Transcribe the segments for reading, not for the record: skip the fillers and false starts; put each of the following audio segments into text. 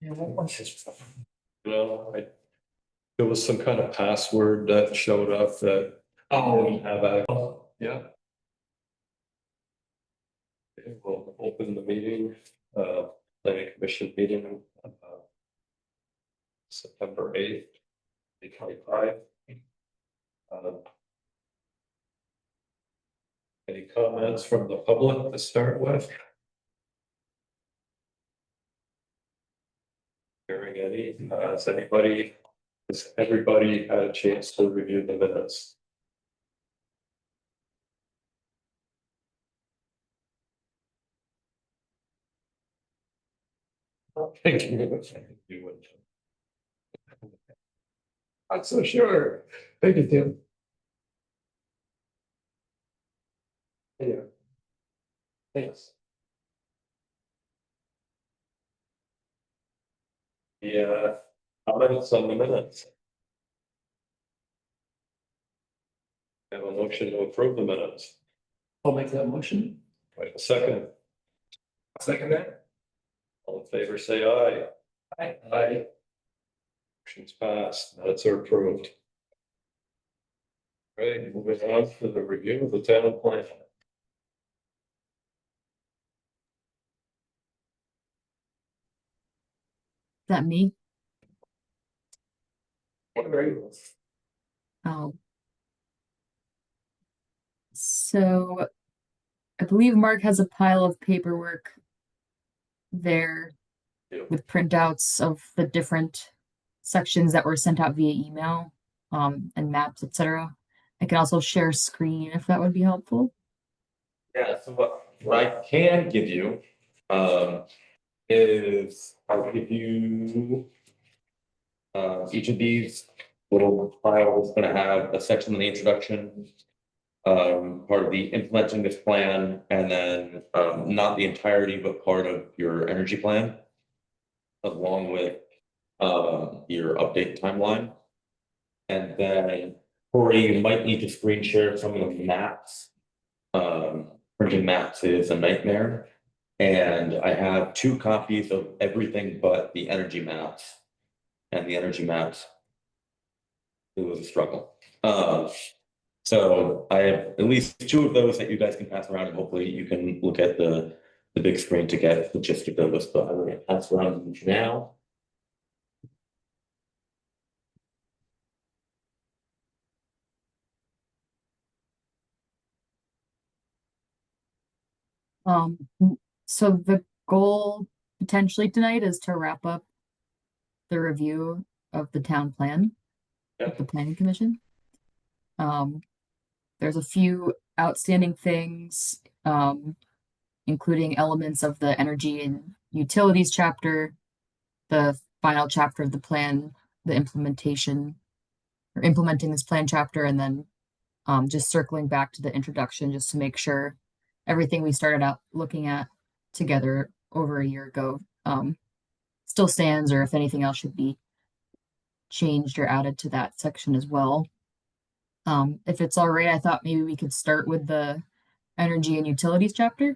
There was some kind of password that showed up that I didn't have access. Yeah. Okay, we'll open the meeting, planning commission meeting, September 8th, 2025. Any comments from the public to start with? Hearing any, has everybody had a chance to review the minutes? Thank you. Not so sure. Thank you, Tim. Yeah. Thanks. Yeah, comments on the minutes. Have a motion to approve the minutes. I'll make that motion. Wait a second. Second that. All in favor, say aye. Aye. Aye. Motion's passed. Minutes are approved. Right, moving on to the review of the town plan. That me? Right. Oh. So I believe Mark has a pile of paperwork there Yep. with printouts of the different sections that were sent out via email, and maps, etc. I can also share screen if that would be helpful. Yeah, so what I can give you, is I'll give you. Each of these little files is gonna have a section in the introduction. Part of the implementing this plan, and then, not the entirety, but part of your energy plan. Along with, your update timeline. And then, Corey, you might need to screen share some of the maps. Printing maps is a nightmare. And I have 2 copies of everything but the energy maps. And the energy maps, it was a struggle. So I have at least 2 of those that you guys can pass around, and hopefully you can look at the big screen to get the gist of those, but I'm gonna pass around now. So the goal potentially tonight is to wrap up the review of the town plan with the planning commission. There's a few outstanding things, including elements of the energy and utilities chapter, the final chapter of the plan, the implementation or implementing this plan chapter, and then just circling back to the introduction just to make sure everything we started out looking at together over a year ago still stands, or if anything else should be changed or added to that section as well. If it's all right, I thought maybe we could start with the energy and utilities chapter.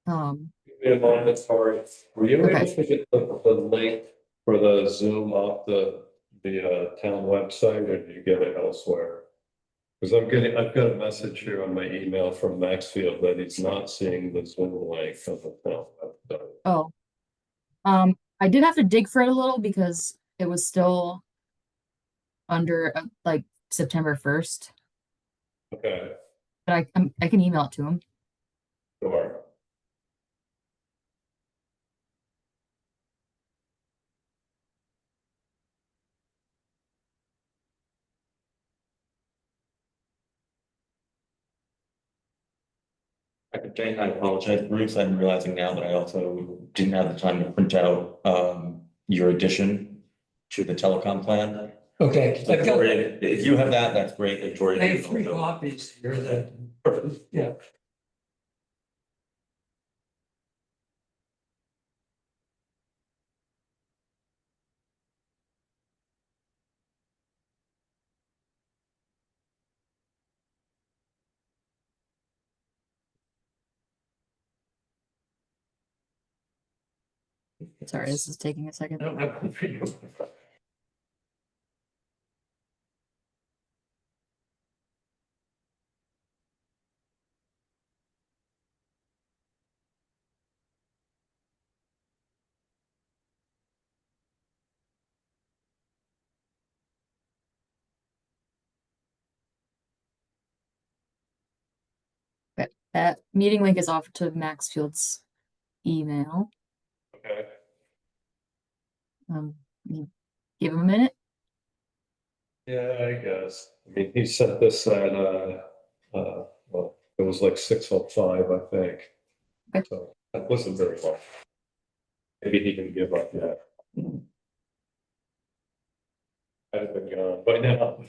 Give me a moment, sorry. Were you able Okay. to get the link for the Zoom off the town website, or did you get it elsewhere? Because I've got a message here on my email from Maxfield that he's not seeing the Zoom link of the town website. Oh, I did have to dig for it a little because it was still under like September 1st, Okay, but I can email it to him. sure. Jane, I apologize, Bruce, I'm realizing now that I also didn't have the time to print out, your addition to the telecom plan. Okay. So Victoria, if you have that, that's great, Victoria. I have 3 copies here that, yeah. Sorry, this is taking a second. I don't have one for you. But that meeting link is off to Maxfield's email. Okay. You give him a minute. Yeah, I guess. I mean, he sent this at, well, it was like 6:05, I think. Okay. So that wasn't very long. Maybe he can give up yet. I'd have been gone by now.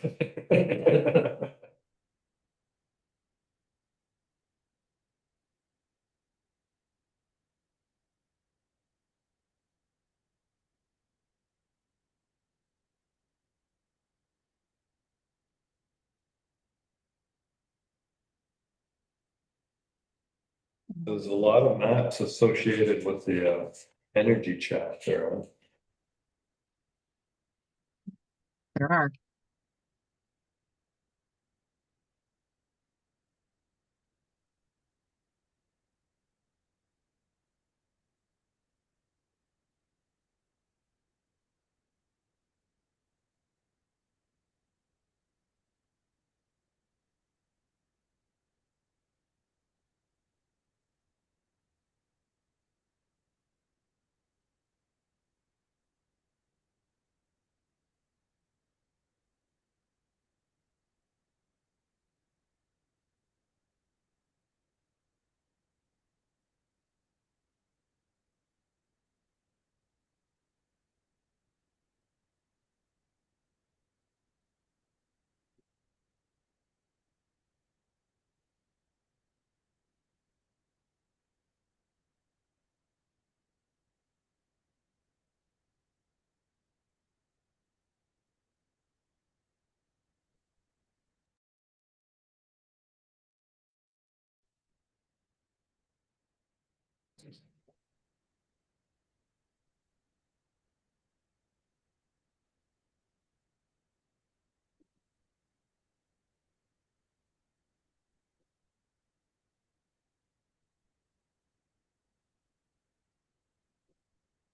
There's a lot of maps associated with the energy chapter. There are.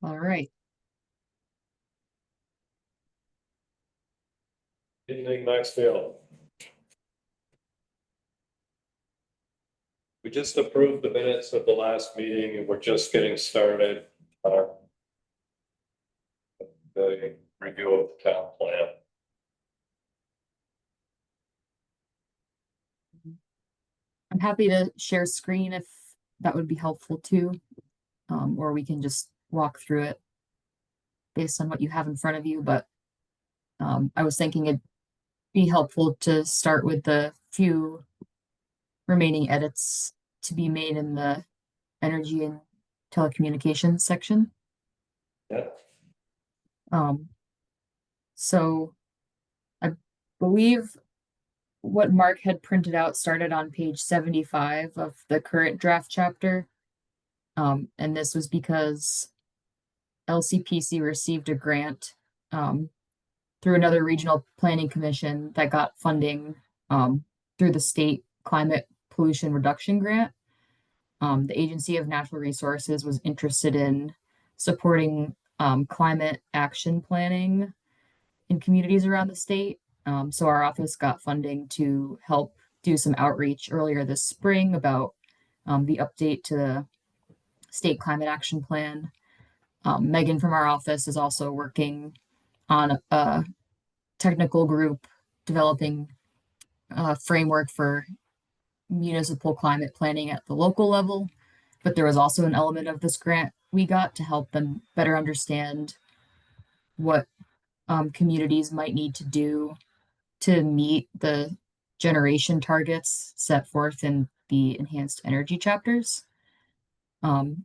All right. Evening, Maxfield. We just approved the minutes of the last meeting and we're just getting started. The review of the town plan. I'm happy to share screen if that would be helpful too. Or we can just walk through it based on what you have in front of you, but I was thinking it'd be helpful to start with the few remaining edits to be made in the energy and telecommunications section. Yeah. So I believe what Mark had printed out started on page 75 of the current draft chapter. And this was because LCPC received a grant through another regional planning commission that got funding through the state climate pollution reduction grant. The Agency of Natural Resources was interested in supporting climate action planning in communities around the state. So our office got funding to help do some outreach earlier this spring about the update to the state climate action plan. Megan from our office is also working on a technical group developing a framework for municipal climate planning at the local level. But there was also an element of this grant we got to help them better understand what communities might need to do to meet the generation targets set forth in the enhanced energy chapters.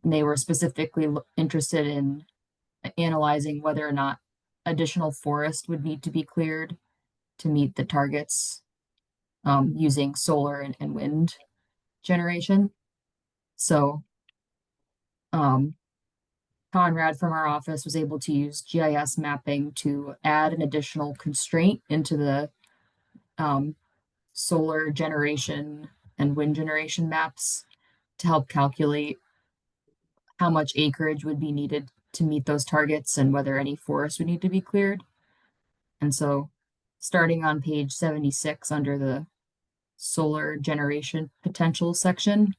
They were specifically interested in analyzing whether or not additional forest would need to be cleared to meet the targets using solar and wind generation. So Conrad from our office was able to use GIS mapping to add an additional constraint into the solar generation and wind generation maps to help calculate how much acreage would be needed to meet those targets and whether any forest would need to be cleared. And so, starting on page 76 under the solar generation potential section,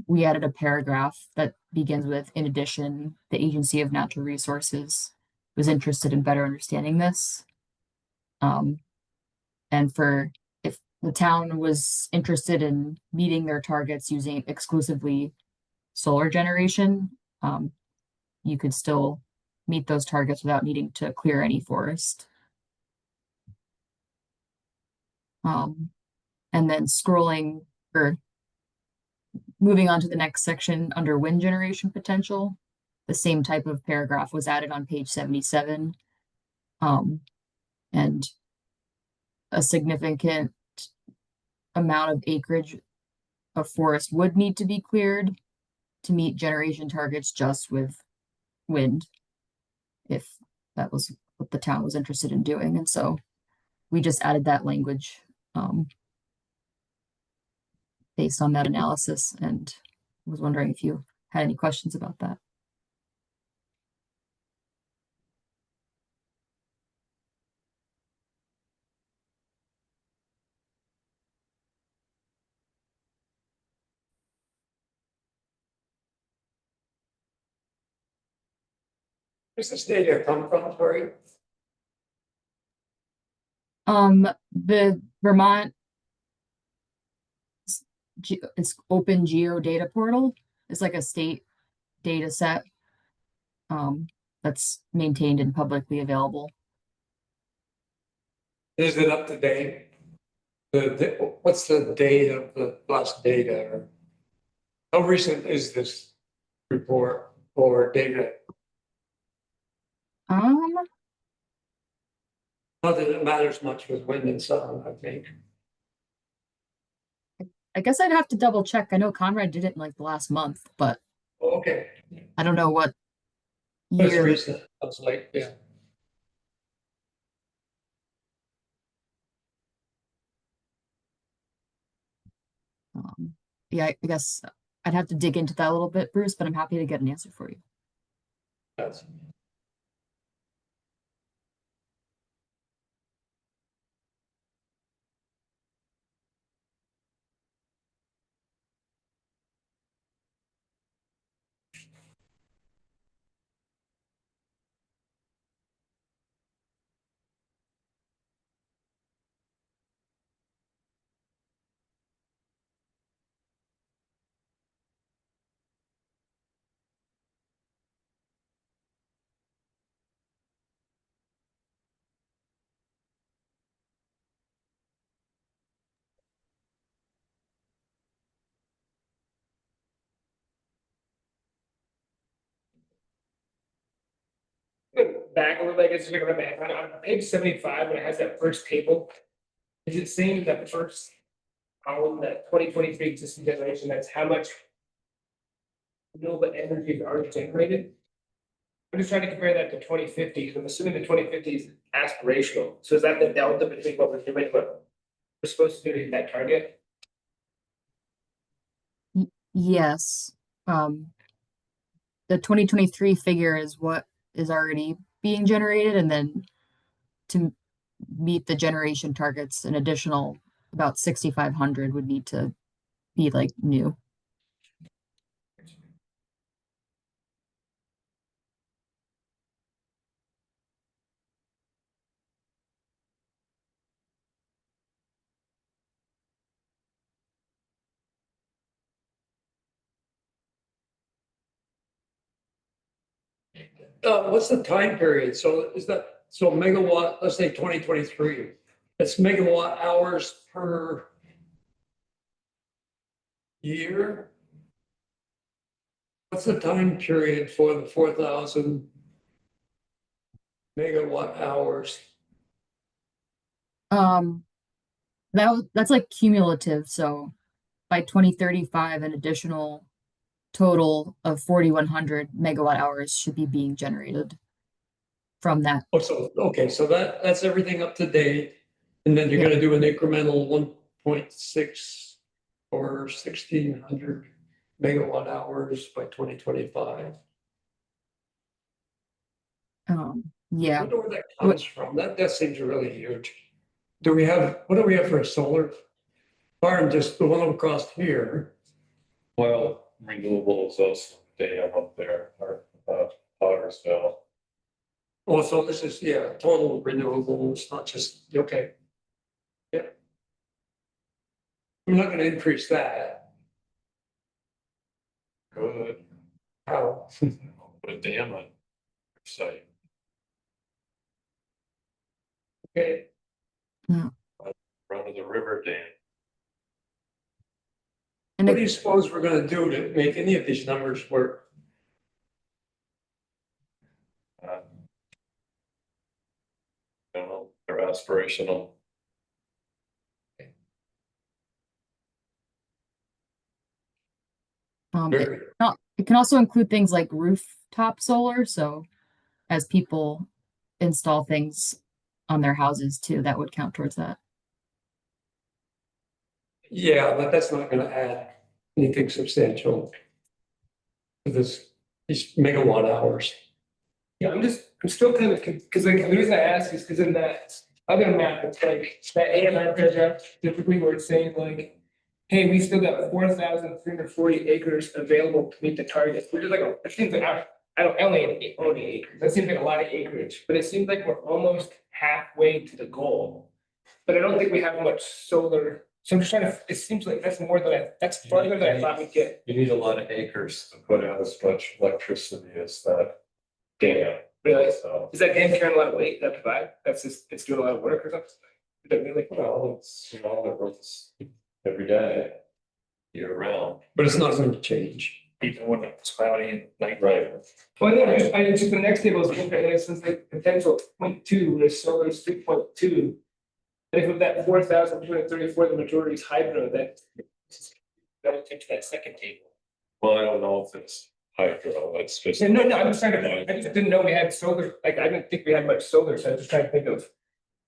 we added a paragraph that begins with, in addition, the Agency of Natural Resources was interested in better understanding this. And for if the town was interested in meeting their targets using exclusively solar generation, you could still meet those targets without needing to clear any forest. And then scrolling or moving on to the next section under wind generation potential, the same type of paragraph was added on page 77. And a significant amount of acreage of forest would need to be cleared to meet generation targets just with wind, if that was what the town was interested in doing. And so we just added that language based on that analysis, and was wondering if you had any questions about that. Where's this data come from, Tori? The Vermont it's open geo data portal. It's like a state data set that's maintained and publicly available. Is it up to date? What's the date of the last data? Or how recent is this report or data? Not that it matters much with wind and sun, I think. I guess I'd have to double check. I know Conrad did it in like the last month, but Okay. I don't know what That's year. recent. I was like, yeah. Yeah, I guess I'd have to dig into that a little bit, Bruce, but I'm happy to get an answer for you. That's back a little bit, I guess, on page 75, when it has that first table. Is it saying that first column, that 2023 existing generation, that's how much renewable energy is already generated? I'm just trying to compare that to 2050, 'cause I'm assuming the 2050 is aspirational, so is that the delta between what we're doing, what we're supposed to do to hit that target? Yes. The 2023 figure is what is already being generated, and then to meet the generation targets, an additional about 6,500 would need to be like new. what's the time period? So is that, so megawatt, let's say 2023, it's megawatt hours per year? What's the time period for the 4,000 megawatt hours? That's like cumulative, so by 2035 an additional total of 4,100 megawatt hours should be being generated from that. Oh, so, okay, so that's everything up to date. And then you're Yeah. gonna do an incremental 1.6 or 1,600 megawatt hours by 2025. I Yeah. wonder where that comes from. That seems really huge. What do we have for a solar farm? Just the one across here. Well, renewables also dam up there, or, Pottersville. Oh, so this is, yeah, total renewable. It's not just, okay. Yeah. I'm not gonna increase that. Good. How? Put a dam on site. Okay, Run of the river dam. And what do you suppose we're gonna do to make any of these numbers work? I don't know, they're aspirational. Very, it can also include things like rooftop solar. So as people install things on their houses too, that would count towards that. yeah, but that's not gonna add anything substantial to these megawatt hours. Yeah, I'm still kind of, because like, the reason I ask is because in that other map, it's like, that AMR paragraph, typically where it's saying like, hey, we still got 4,340 acres available to meet the target, which is like, it seems like, I don't only own acres, that seems like a lot of acreage, but it seems like we're almost halfway to the goal. But I don't think we have much solar, so I'm just trying to, it seems like that's more than that's farther than I thought we'd get. You need a lot of acres to put out as much electricity as that dam. Really? So, Is that dam carrying a lot of weight, that provide, that's just, it's doing a lot of work or something? Is that really? well, it's, you know, it runs every day, year round. But it's not going to change. Even when it's cloudy and night. Right. Well, I just the next table is looking at it since like potential 0.2, where solar is 3.2. And if of that 4,234, the majority is hydro, that would take to that second table. Well, I don't know if it's hydro, it's just. Yeah, no, I'm just trying to, I just didn't know we had solar, like, I didn't think we had much solar, so I was just trying to think of.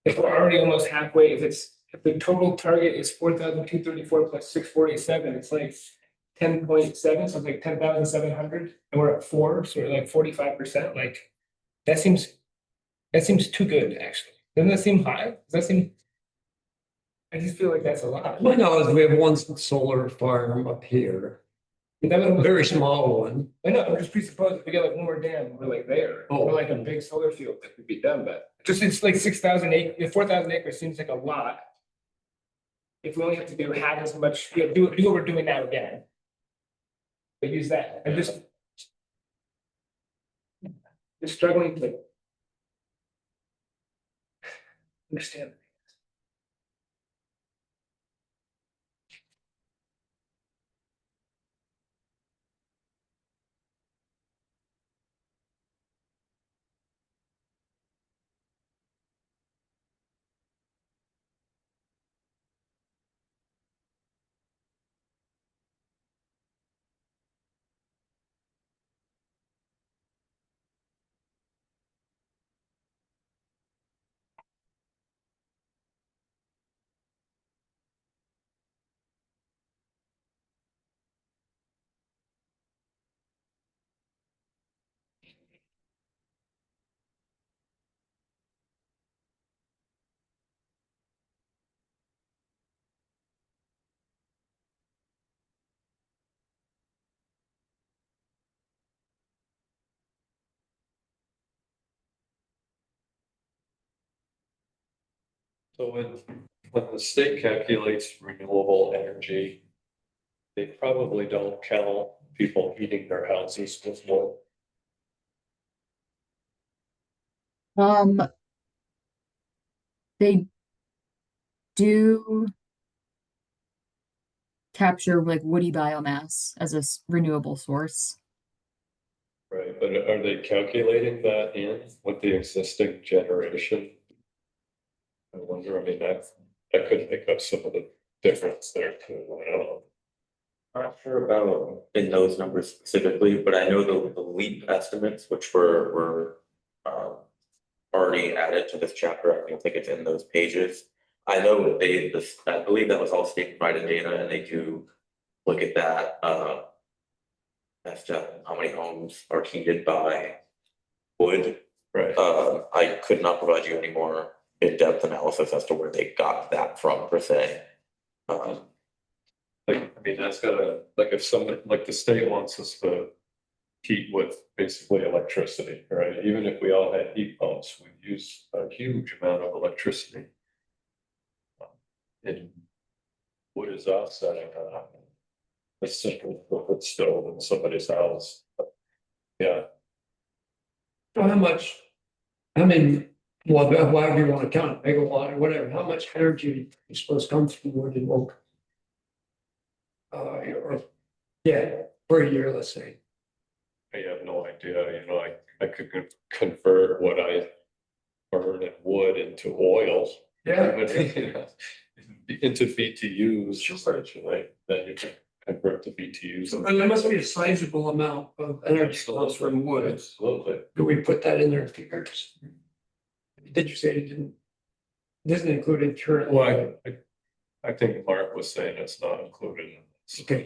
If we're already almost halfway, if the total target is 4,234 plus 647, it's like 10.7, so it's like 10,700, and we're at 4, so we're like 45%, like. That seems too good, actually. Doesn't that seem high? Does that seem? I just feel like that's a lot. My knowledge, we have one solar farm up here, That a would, very small one. I know, I'm just presupposing if we get like one more dam, we're like there, or like a big solar field that could be done, but just it's like 6,000 acres, 4,000 acres seems like a lot. If we only have to do half as much, do what we're doing now again. But use that, I'm just struggling to understand. So when the state calculates renewable energy, they probably don't count people heating their houses with wood. They do capture like woody biomass as a renewable source. Right, but are they calculating that in with the existing generation? I wonder, I mean, that could make up some of the difference there too, I don't know. Not sure about in those numbers specifically, but I know the LEAP estimates, which were already added to this chapter. I don't think it's in those pages. I know I believe that was all state provided data, and they do look at that, as to how many homes are heated by wood. Right. I could not provide you any more in-depth analysis as to where they got that from per se. Like, I mean, that's gotta, like, if someone, like the state wants us to heat with basically electricity, right? Even if we all had heat pumps, we use a huge amount of electricity. And wood is offsetting, a simple wood stove in somebody's house. Yeah, So how much, I mean, well, however you want to count it, megawatt or whatever, how much energy is supposed to come from wood and oak? Or, yeah, per year, let's say. I have no idea, you know, I could convert what I burn in wood into oil. But, you know, into BTUs, essentially, then you can convert to BTUs. So there must be a sizable amount of energy comes from wood. Absolutely. Do we put that in their figures? Did you say it didn't? Doesn't include insurance? Well, I think Mark was saying it's not included in this. Okay.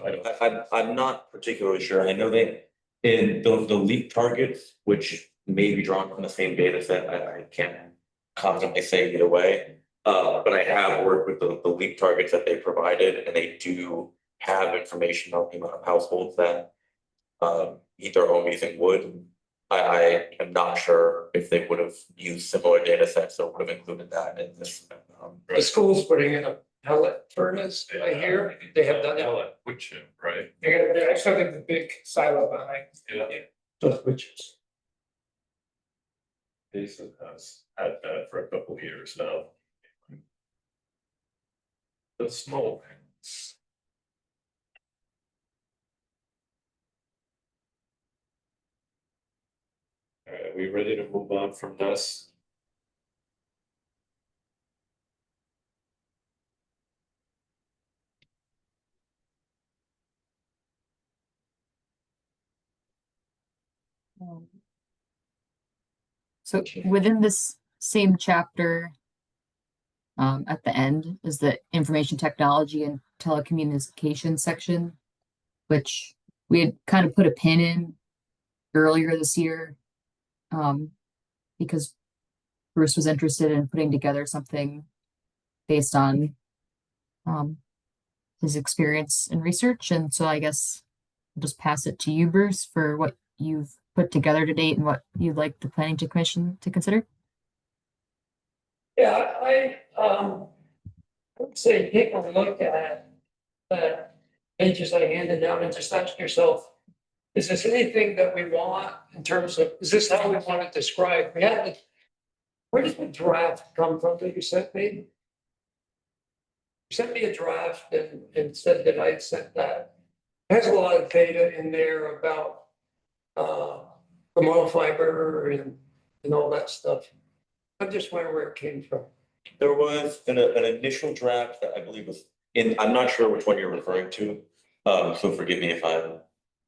I'm not particularly sure. I know they, in the LEAP targets, which may be drawn from the same data set, I can't confidently say either way. But I have worked with the LEAP targets that they provided, and they do have information on the amount of households that heat their home using wood. I am not sure if they would have used similar data sets or would have included that in this. The school's putting in a pellet furnace, I hear, they have done it. Wood chip, right? They're actually like the big silo behind. Yeah. Which is, Jason has had that for a couple of years now. The smoke. All right, are we ready to move on from this? So within this same chapter, at the end is the information technology and telecommunications section, which we had kind of put a pin in earlier this year, because Bruce was interested in putting together something based on his experience and research. And so I guess I'll just pass it to you, Bruce, for what you've put together to date and what you'd like the planning commission to consider. yeah, I would say take a look at the pages I handed out and just ask yourself, is this anything that we want in terms of, is this how we want it described? We had where did the draft come from that you sent me? You sent me a draft and said that I had sent that. It has a lot of data in there about the moral fiber and all that stuff. I'm just wondering where it came from. There was an initial draft that I believe was in, I'm not sure which one you're referring to. So forgive me if I'm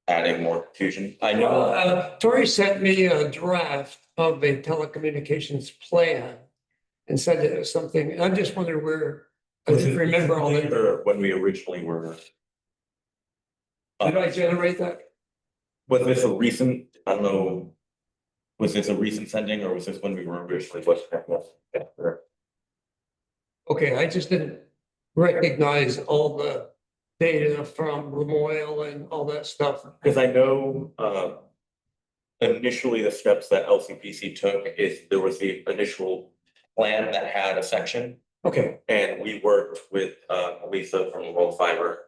adding more confusion. I know. Tori sent me a draft of a telecommunications plan and said it was something, I'm just wondering where, I didn't remember all that. Or when we originally were. Did I generate that? Was this a recent, I don't know, was this a recent sending or was this when we were originally looking at this? Okay, I just didn't recognize all the data from Lemoyle and all that stuff. Because I know, initially the steps that LCPC took is there was the initial plan that had a section. Okay, And we worked with Lisa from World Fiber.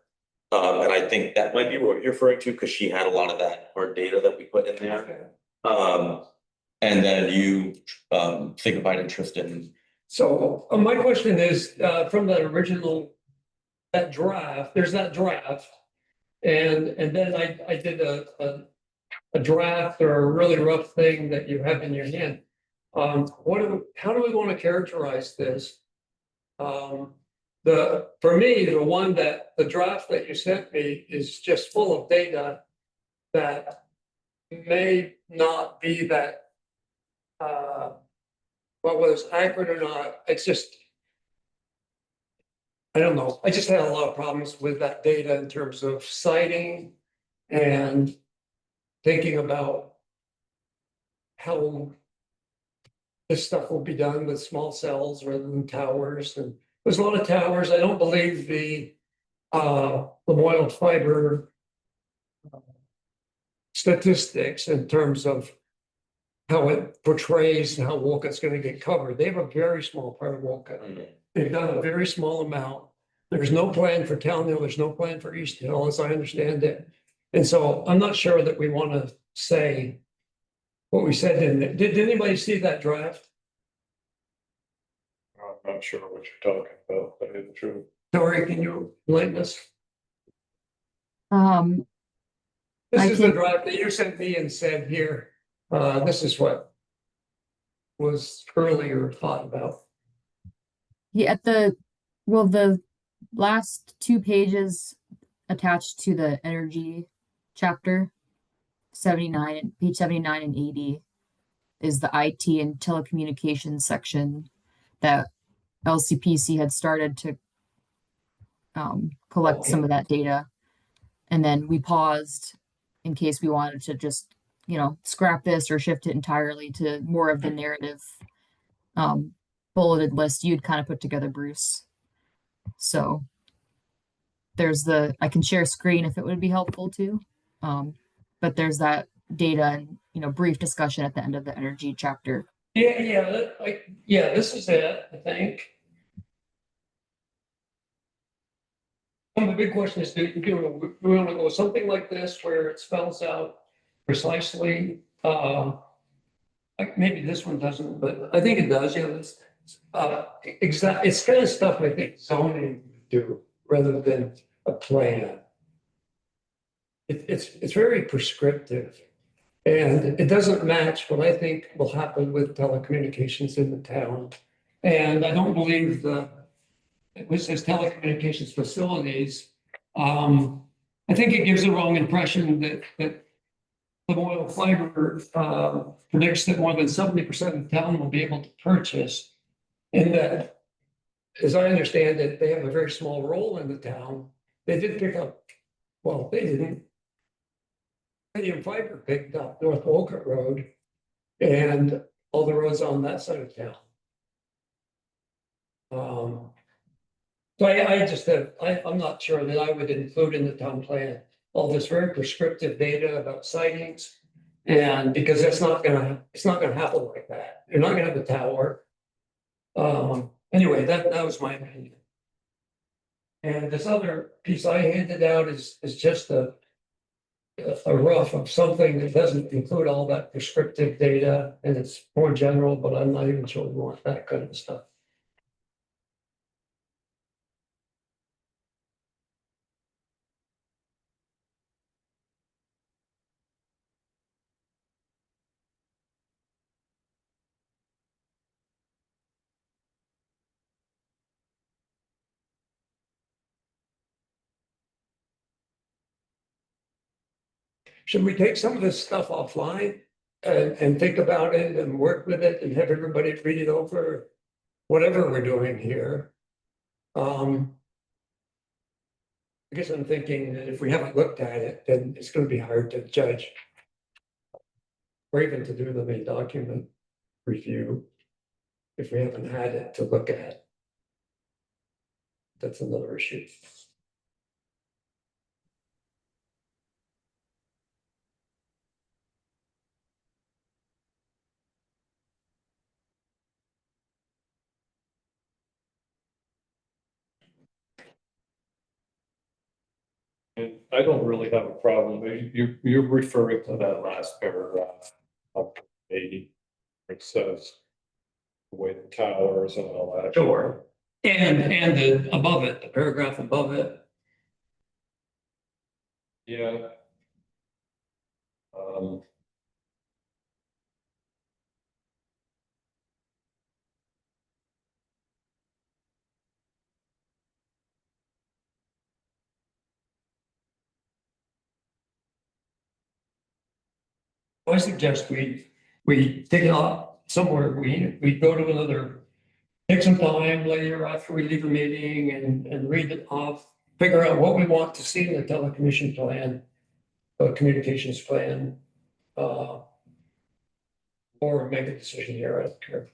And I think that might be what you're referring to, because she had a lot of that, or data that we put in there. And then you signified interest in. so my question is, from that original, that draft, there's that draft. And then I did a draft or a really rough thing that you have in your hand. How do we want to characterize this? for me, the draft that you sent me is just full of data that may not be that, well, whether it's accurate or not, it's just, I don't know. I just had a lot of problems with that data in terms of citing and thinking about how this stuff will be done with small cells rather than towers. And there's a lot of towers. I don't believe the Moyle fiber statistics in terms of how it portrays how Wolcott's going to get covered. They have a very small part of Wolcott. They've done a very small amount. There's no plan for Town Hill. There's no plan for East Hill, as I understand it. And so I'm not sure that we want to say what we said in it. Did anybody see that draft? I'm not sure what you're talking about, but it's true. Tori, can you enlighten us? Um, This I is the can- draft that you sent me and said here, this is what was earlier thought about. yeah, the last 2 pages attached to the energy chapter, 79, page 79 and 80 is the IT and telecommunications section that LCPC had started to collect some of that data. And then we paused in case we wanted to just, scrap this or shift it entirely to more of the narrative bulleted list you'd kind of put together, Bruce. So I can share a screen if it would be helpful too. But there's that data and, brief discussion at the end of the energy chapter. Yeah, this is it, I think. The big question is, do we want to go something like this where it spells out precisely, like maybe this one doesn't, but I think it does, yeah, this, it's kind of stuff I think zoning would do rather than a plan. It's very prescriptive. And it doesn't match what I think will happen with telecommunications in the town. And I don't believe it says telecommunications facilities. I think it gives the wrong impression that the Moyle fiber predicts that more than 70% of the town will be able to purchase. And that, as I understand it, they have a very small role in the town. They did pick up, well, they didn't. Medium fiber picked up North Wolcott Road and all the roads on that side of town. So I just have, I'm not sure that I would include in the town plan all this very prescriptive data about sightings. And because it's not gonna happen like that. You're not gonna have a tower. Anyway, that was my opinion. And this other piece I handed out is just a rough of something that doesn't include all that prescriptive data, and it's more general, but I'm not even sure we want that kind of stuff. Should we take some of this stuff offline and think about it and work with it and have everybody read it over, whatever we're doing here? I guess I'm thinking that if we haven't looked at it, then it's going to be hard to judge. Or even to do the main document review. If we haven't had it to look at. That's another issue. And I don't really have a problem. You're referring to that last paragraph of 80. It says the way the towers and all that. Sure. And above it, the paragraph above it. Yeah. I suggest we take it off somewhere, we go to another, take some time later after we leave a meeting and read it off, figure out what we want to see in the telecommunication plan, communications plan, or make a decision here, I don't care.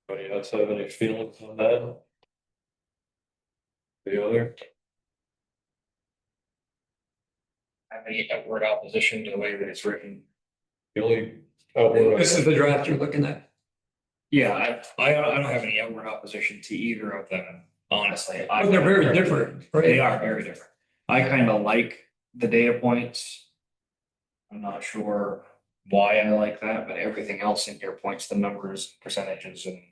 Anybody else have any feelings on that? The other? Have any outward opposition to the way that it's written. The only. outward- This is the draft you're looking at. Yeah, I don't have any outward opposition to either of them, honestly. But they're very different, right? They are very different. I kind of like the data points. I'm not sure why I like that, but everything else in here points to numbers, percentages and.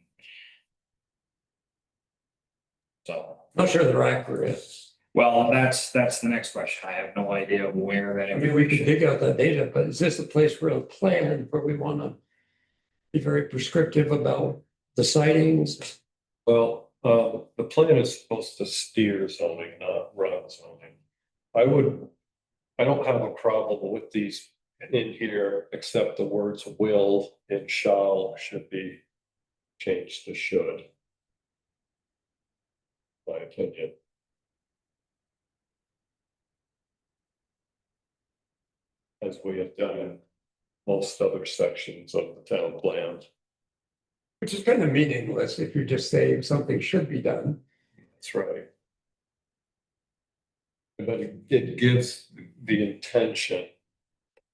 So, Not sure they're accurate. well, that's the next question. I have no idea where that. I mean, we could dig out that data, but is this a place where a plan where we want to be very prescriptive about the sightings? Well, the plan is supposed to steer zoning, not run zoning. I don't have a problem with these in here, except the words will and shall should be changed to should. My opinion. As we have done in most other sections of the town plan. Which is kind of meaningless if you just say something should be done. That's right. But it gives the intention,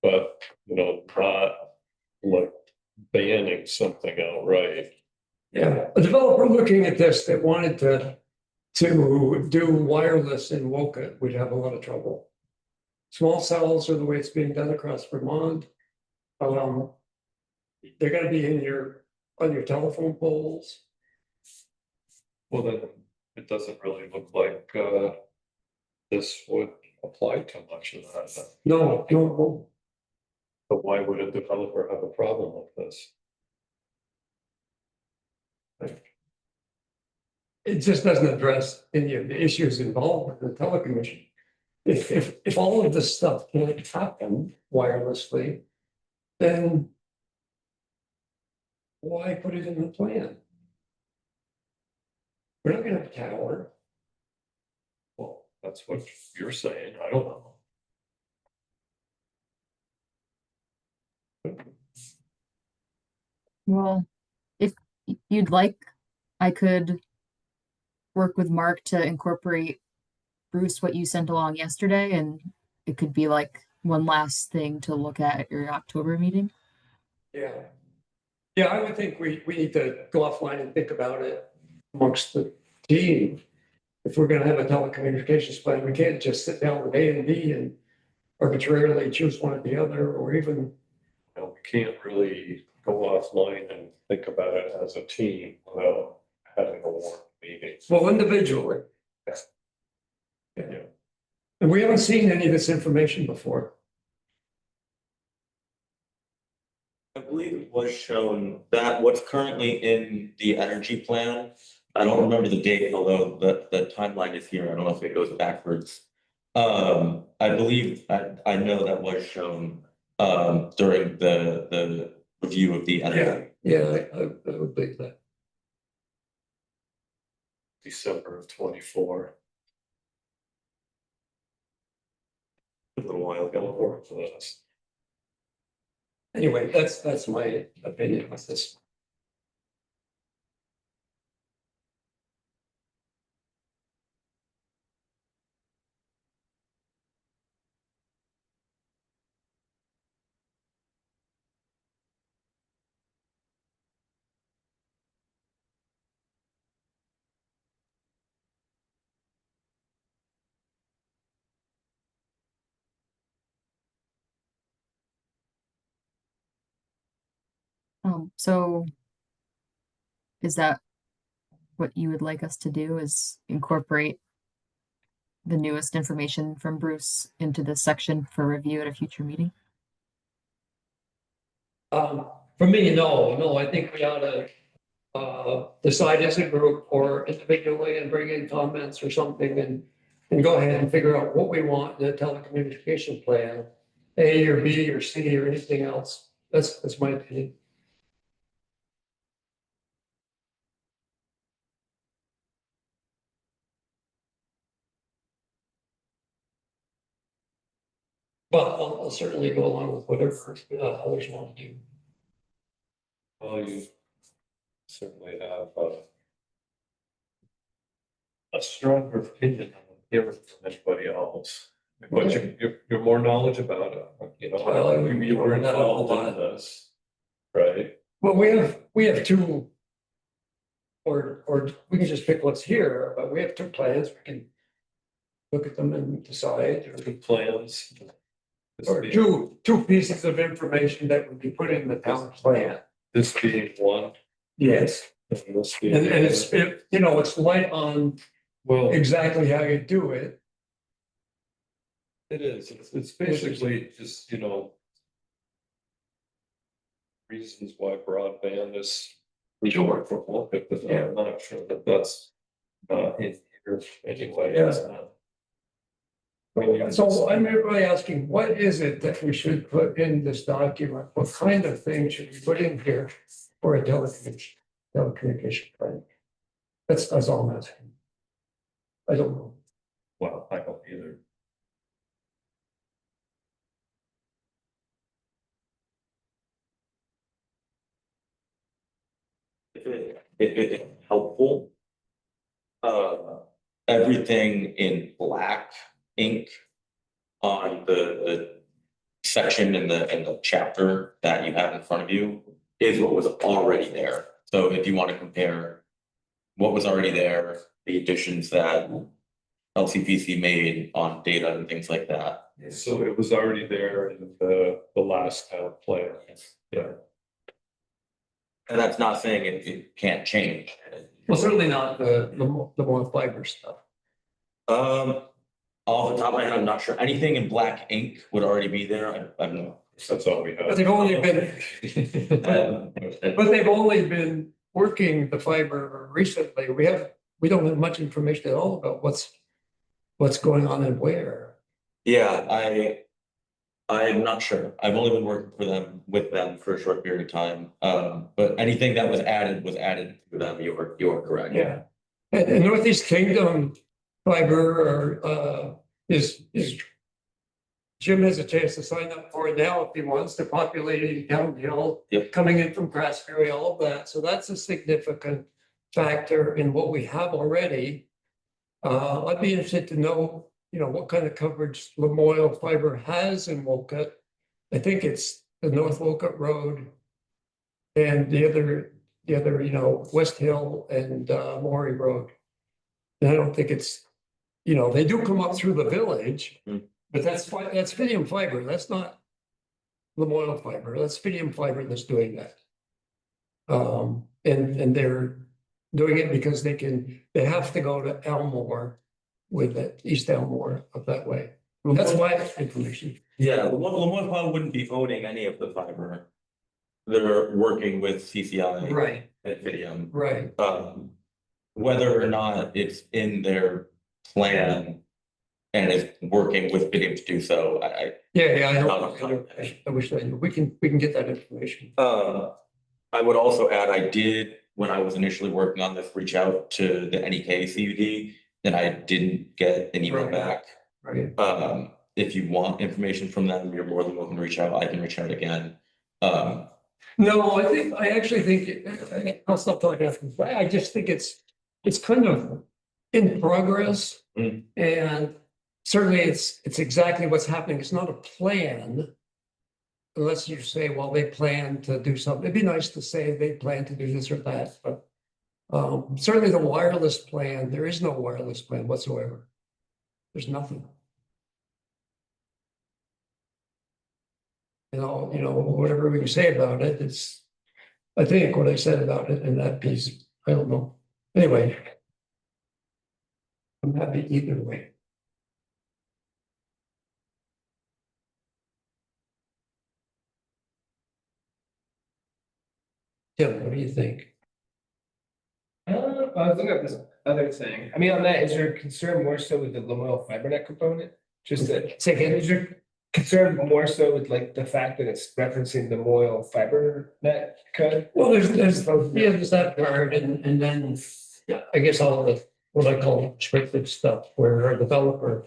but, not like banning something outright. Yeah, a developer looking at this that wanted to do wireless in Wolcott would have a lot of trouble. Small cells are the way it's being done across Vermont. They're gonna be on your telephone poles. Well, then it doesn't really look like this would apply to much of that. No, no, But why would a developer have a problem with this? it just doesn't address any of the issues involved with the telecommunication. If all of this stuff can't happen wirelessly, then why put it in the plan? We're not gonna have a tower. Well, that's what you're saying. I don't know. Well, if you'd like, I could work with Mark to incorporate Bruce what you sent along yesterday, and it could be like one last thing to look at your October meeting. Yeah. Yeah, I would think we need to go offline and think about it amongst the team. If we're gonna have a telecommunications plan, we can't just sit down with A and B and arbitrarily choose one or the other, or even, We can't really go offline and think about it as a team without having a warm meeting. well, individually. Yeah. And we haven't seen any of this information before. I believe it was shown that what's currently in the energy plan, I don't remember the date, although the timeline is here. I don't know if it goes backwards. I believe, I know that was shown during the review of the energy. Yeah, I would believe that. December of 24. A little while ago, worked for us. Anyway, that's my opinion with this. So is that what you would like us to do, is incorporate the newest information from Bruce into this section for review at a future meeting? For me, no, I think we ought to decide as a group or individually and bring in comments or something and go ahead and figure out what we want in the telecommunication plan. A or B or C or anything else. That's my opinion. But I'll certainly go along with whatever others want to do. Well, you certainly have a stronger opinion on hearing from anybody else. But you're more knowledge about it, you Well, know, you were not a whole involved in lot. this, right? Well, we have two. Or we can just pick what's here, but we have two plans. We can look at them and decide, Two plans. or two pieces of information that would be put in the town plan. This being one. Yes. And this being. And it's, you know, it's light on Well, exactly how you do it. it is, it's basically just, you know. Reasons why broadband is. Short for Wolcott, but I'm not sure that that's in here anyway. Yeah. Well, So I'm really asking, what is it that we should put in this document? What kind of thing should we put in here for a telecommunication plan? That's all I'm asking. I don't know. Well, I don't either. If it's helpful. Everything in black ink on the section in the chapter that you have in front of you is what was already there. So if you want to compare what was already there, the additions that LCPC made on data and things like that. So it was already there in the last town plan. Yeah. And that's not saying it can't change. Well, certainly not the more fiber stuff. Off the top of my head, I'm not sure. Anything in black ink would already be there. I don't know. That's all we have. But they've only been, but they've only been working the fiber recently. We don't have much information at all about what's going on and where. Yeah, I'm not sure. I've only been working with them for a short period of time. But anything that was added to them. You're correct. Yeah. And Northeast Kingdom fiber is Jim has a chance to sign up for it now if he wants to, populating downhill. Yep. Coming in from Grassberry, all of that. So that's a significant factor in what we have already. I'd be interested to know, you know, what kind of coverage Lamoille Fiber has in Wolcott. I think it's the North Wolcott Road and the other, you know, West Hill and Maury Road. And I don't think it's, you know, they do come up through the village, but that's Fidium Fiber. That's not Lamoille Fiber. That's Fidium Fiber that's doing that. And they're doing it because they have to go to Elmore with it, East Elmore up that way. That's my information. Yeah, Lemoyne Pond wouldn't be owning any of the fiber. They're working with CCI. Right, And Fidium. right. Whether or not it's in their plan and is working with Fidium to do so, Yeah, I wish I knew. We can get that information. I would also add, I did, when I was initially working on this, reach out to the NEK CUD, and I didn't get an email Right. back. Right. If you want information from them, you're more than welcome to reach out. I can reach out again. No, I actually think, I'll stop talking after, but I just think it's kind of in progress. And certainly it's exactly what's happening. It's not a plan. Unless you say, well, they plan to do something. It'd be nice to say they plan to do this or that, but certainly the wireless plan, there is no wireless plan whatsoever. There's nothing. You know, whatever we can say about it, it's, I think what I said about it in that piece, I don't know. Anyway. I'm happy either way. Tim, what do you think? I was looking at this other thing. I mean, on that, is your concern more so with the Lamoille fiber net component? Just that, Say again? is your concerned more so with like the fact that it's referencing the Moyle fiber net code. Well, there's that part and then, yeah, I guess all the, what I call restricted stuff, where a developer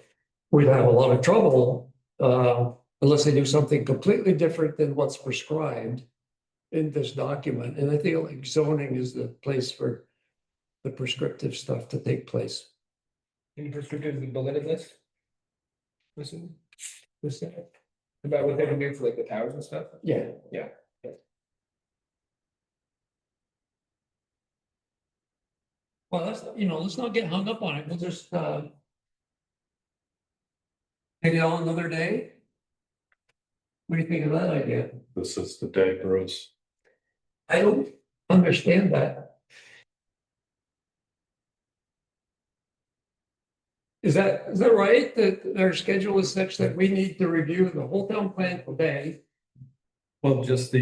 would have a lot of trouble, unless they do something completely different than what's prescribed in this document. And I feel like zoning is the place for the prescriptive stuff to take place. Any prescriptive the bulleted list? Listen, about what they can do for like the towers and stuff? Yeah. Yeah. Well, let's not get hung up on it. We'll just, take it on another day. What do you think of that idea? This is the day, Bruce. I don't understand that. Is that right? That their schedule is such that we need to review the whole town plan today? Well, just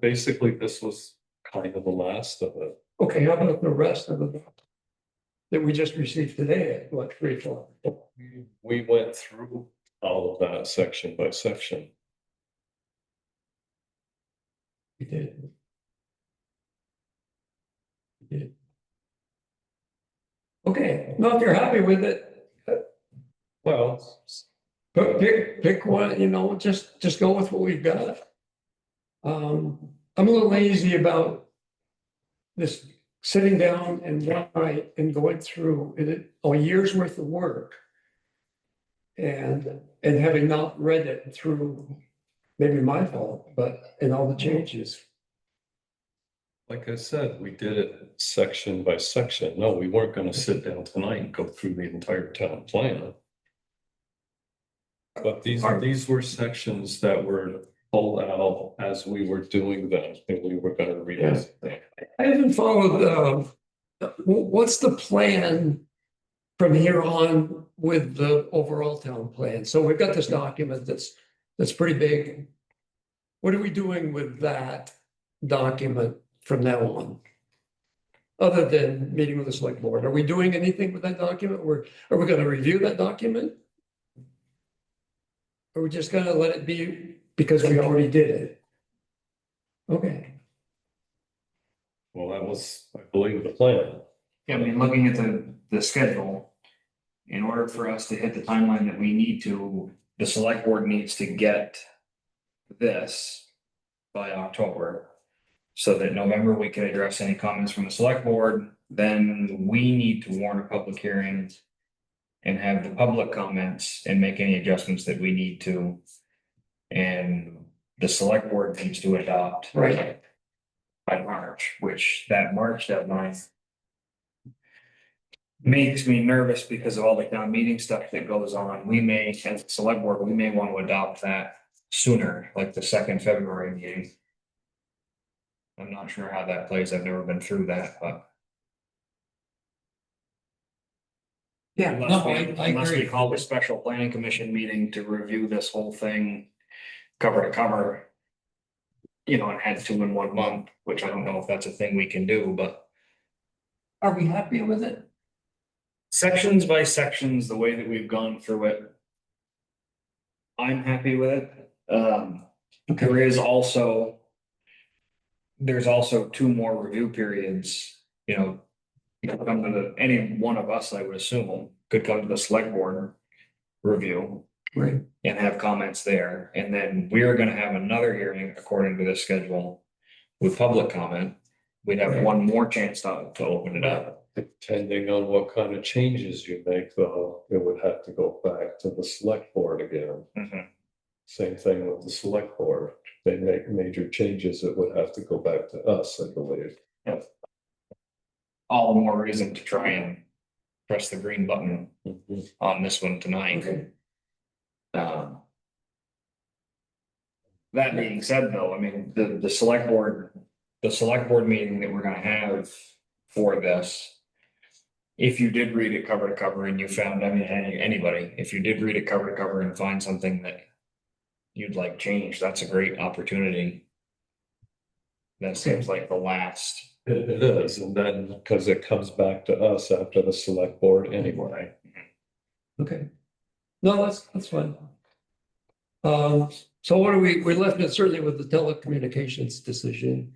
basically, this was kind of the last of it. Okay, how about the rest of it? That we just received today at what, 3 o'clock? We went through all of that section by section. We did. We did. Okay, no, if you're happy with it, Well, pick one, just go with what we've got. I'm a little lazy about this sitting down and one night and going through it a year's worth of work. And having not read it through, maybe my fault, but in all the changes. like I said, we did it section by section. No, we weren't gonna sit down tonight and go through the entire town plan. But these were sections that were pulled out as we were doing them, and we were gonna revisit them. I haven't followed, what's the plan from here on with the overall town plan? So we've got this document that's pretty big. What are we doing with that document from now on? Other than meeting with the select board, are we doing anything with that document? Are we gonna review that document? Or are we just gonna let it be because we already did it? Okay. Well, that was, I believe, the plan. Yeah, I mean, looking at the schedule, in order for us to hit the timeline that we need to, the select board needs to get this by October. So that November we can address any comments from the select board, then we need to warn a public hearing and have the public comments and make any adjustments that we need to. And the select board needs to adopt Right. by March, which that March deadline makes me nervous because of all the town meeting stuff that goes on. We may, as a select board, we may want to adopt that sooner, like the second February meeting. I'm not sure how that plays. I've never been through that, but. Yeah, no, I Unless we agree. call a special planning commission meeting to review this whole thing cover to cover. You know, and had 2 in 1 month, which I don't know if that's a thing we can do, but. Are we happy with it? Sections by sections, the way that we've gone through it. I'm happy with it. There's also 2 more review periods, you know. You could come to any one of us, I would assume, could come to the select board review. Right. And have comments there, and then we are gonna have another hearing according to this schedule. With public comment, we'd have Right. 1 more chance to open it up. Depending on what kind of changes you make, though, it would have to go back to the select board again. Mhm. Same thing with the select board. If they make major changes, it would have to go back to us, I believe. All the more reason to try and press the green button on this one tonight. Okay. That being said, though, I mean, the select board meeting that we're gonna have for this. If you did read it cover to cover and you found, I mean, anybody, if you did read it cover to cover and find something that you'd like changed, that's a great opportunity. That seems like the last. It is, and then, because it comes back to us after the select board anyway. Okay. No, that's fine. So what are we're left it certainly with the telecommunications decision.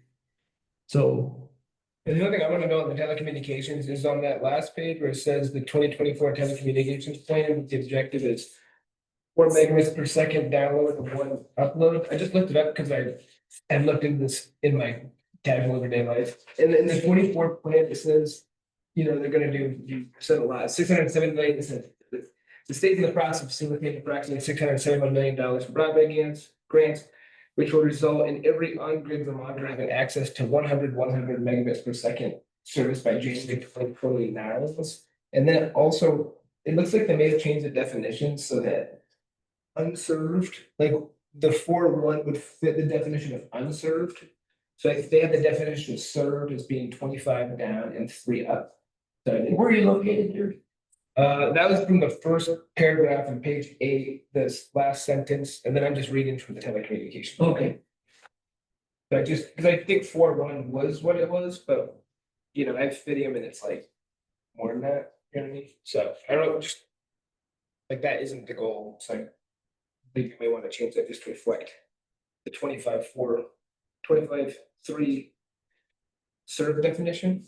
So, And the other thing I want to know on the telecommunications is on that last page where it says the 2024 telecommunications plan, the objective is 4 megabits per second download and 1 upload. I just looked it up because I looked into this in my casual everyday life. And in the 24 plan, it says, they're gonna do, you said a lot, 607 million, it said, the state in the process of facilitating approximately $671 million for broadband grants, which will result in every on-grid Vermonter having access to 100 megabits per second service by January 2029. And then also, it looks like they may have changed the definition so that unserved, like the 4.1 would fit the definition of unserved. So if they have the definition of served as being 25 down and 3 up. So where are you located here? that was from the first paragraph on page 8, this last sentence, and then I'm just reading from the telecommunications. Okay. But because I think 4.1 was what it was, but I have Fidium and it's like more than that, you know what I mean? So I don't know, just like that isn't the goal. So I think you may want to change that just to reflect the 25.4, 25.3 served definition.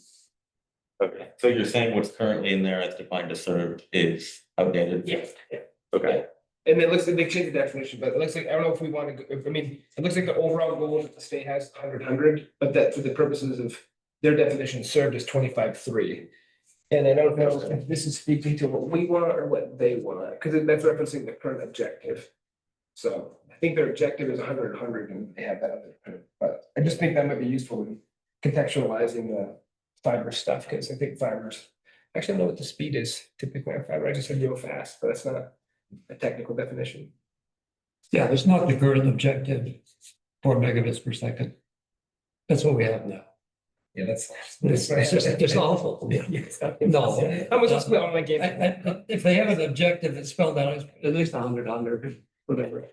Okay, so you're saying what's currently in there as defined as served is outdated? Yeah. Okay, And it looks like they changed the definition, but it looks like, I don't know if we want to, it looks like the overall goal that the state has 100, but that for the purposes of their definition served as 25.3. And I don't know if this is speaking to what we want or what they want, because that's referencing the current objective. So I think their objective is 100, and they have that other, but I just think that might be useful in contextualizing the fiber stuff, because I think fibers, actually, I don't know what the speed is typically on fiber. I just said real fast, but that's not a technical definition. Yeah, it's not the current objective, 4 megabits per second. That's what we have now. Yeah, that's. It's just awful. Yeah. No. How much is on my game? If they have an objective, it's spelled out as at least 100, whatever.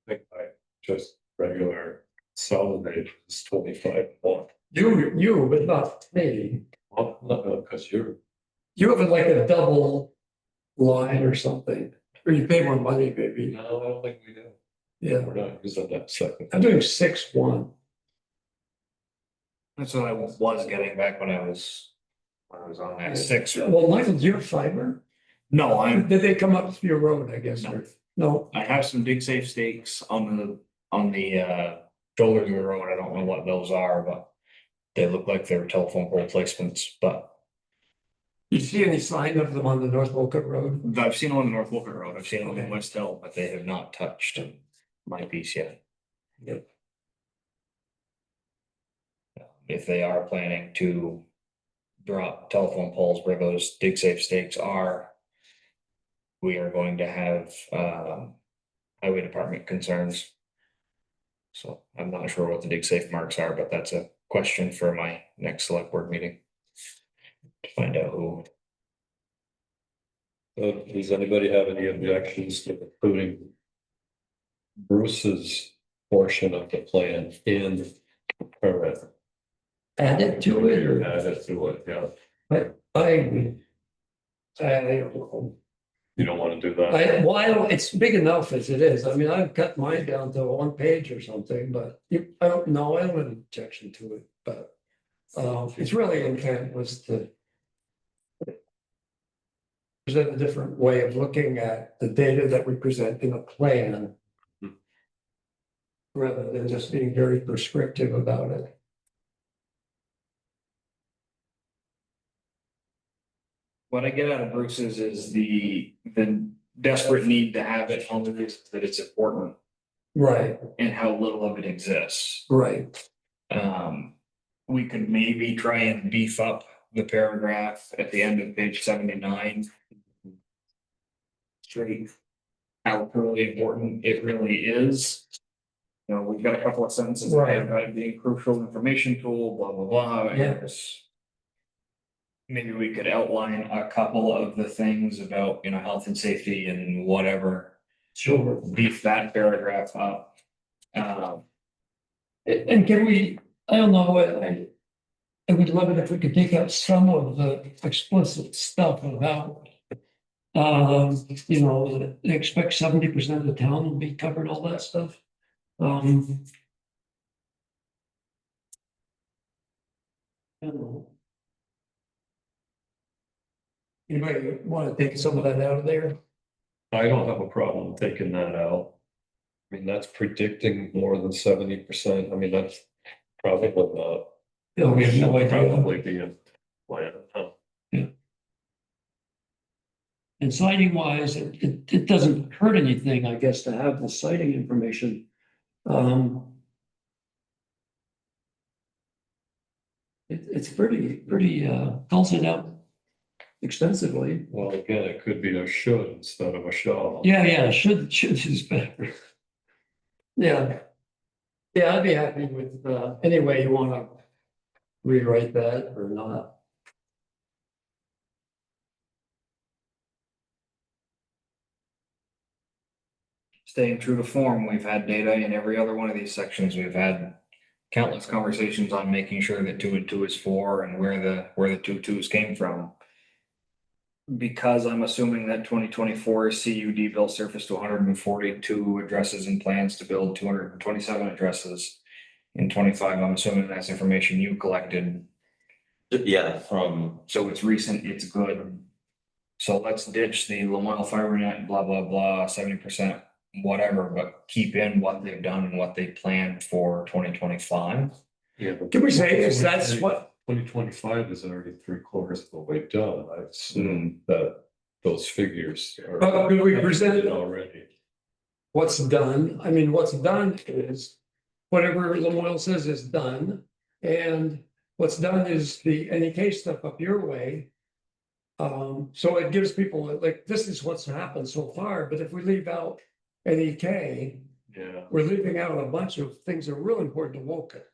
I think I just regular solid is 25.1. You, but not me. Well, no, because you're, You have it like a double line or something, or you pay more money, maybe. no, I don't think we do. Yeah, We're not using that second. I'm doing 6.1. That's what I was getting back when I was on that 6. Well, Michael, do you have fiber? No, Did they come up to your road, I guess, or, no? I have some dig safe stakes on the shoulders of the road. I don't know what those are, but they look like they're telephone pole placements, but You see any sign of them on the North Wolcott Road? I've seen them on the North Wolcott Road. I've seen them in West Hill, but they have not touched my piece yet. Yep. If they are planning to drop telephone poles where those dig safe stakes are, we are going to have highway department concerns. So I'm not sure what the dig safe marks are, but that's a question for my next select board meeting. To find out who. Does anybody have any objections to including Bruce's portion of the plan in the permit? Add it to it, or? Add it to it, yeah. I don't know. You don't want to do that? Well, I don't, it's big enough as it is. I mean, I've cut mine down to 1 page or something, but I don't know, I don't have an objection to it, but. It's really intent was to. Present a different way of looking at the data that we present in a plan. Rather than just being very prescriptive about it. What I get out of Bruce's is the desperate need to have it on the reasons that it's important Right, and how little of it exists. right. We could maybe try and beef up the paragraph at the end of page 79. Straight how truly important it really is. You know, we've got a couple of sentences Right. about it being a crucial information tool, blah, blah, blah. Yeah. Maybe we could outline a couple of the things about, health and safety and whatever. Sure. Beef that paragraph up. And can we, I don't know, I would love it if we could take out some of the explicit stuff about You know, they expect 70% of the town will be covered, all that stuff. Um. I don't know. Anybody want to take some of that out of there? I don't have a problem taking that out. I mean, that's predicting more than 70%. I mean, that's probably not. Yeah, we have no should idea. Probably be in plan. Huh? And sighting wise, it doesn't hurt anything, I guess, to have the sighting information. It's pretty, calls it out extensively. Well, again, it could be a should instead of a shall. Yeah, should is better. Yeah. Yeah, I'd be happy with, any way you wanna rewrite that or not. Staying true to form, we've had data in every other one of these sections. We've had countless conversations on making sure that 2 and 2 is 4 and where the 2 twos came from. Because I'm assuming that 2024 CUD bill surfaced to 142 addresses and plans to build 227 addresses. In 25, I'm assuming that's information you collected, Yeah, from, so it's recent, it's good. So let's ditch the Lamoille fiber net, blah, blah, blah, 70%, whatever, but keep in what they've done and what they planned for 2025. Yeah. but Can we say is that's what, 2025 is already 3/4 of the way done. I assume that those figures are. But could we present it? Already. what's done? I mean, what's done is whatever Lamoille says is done. And what's done is the NEK stuff up your way. So it gives people like, this is what's happened so far, but if we leave out NEK, Yeah. we're leaving out a bunch of things that are real important to Wolcott.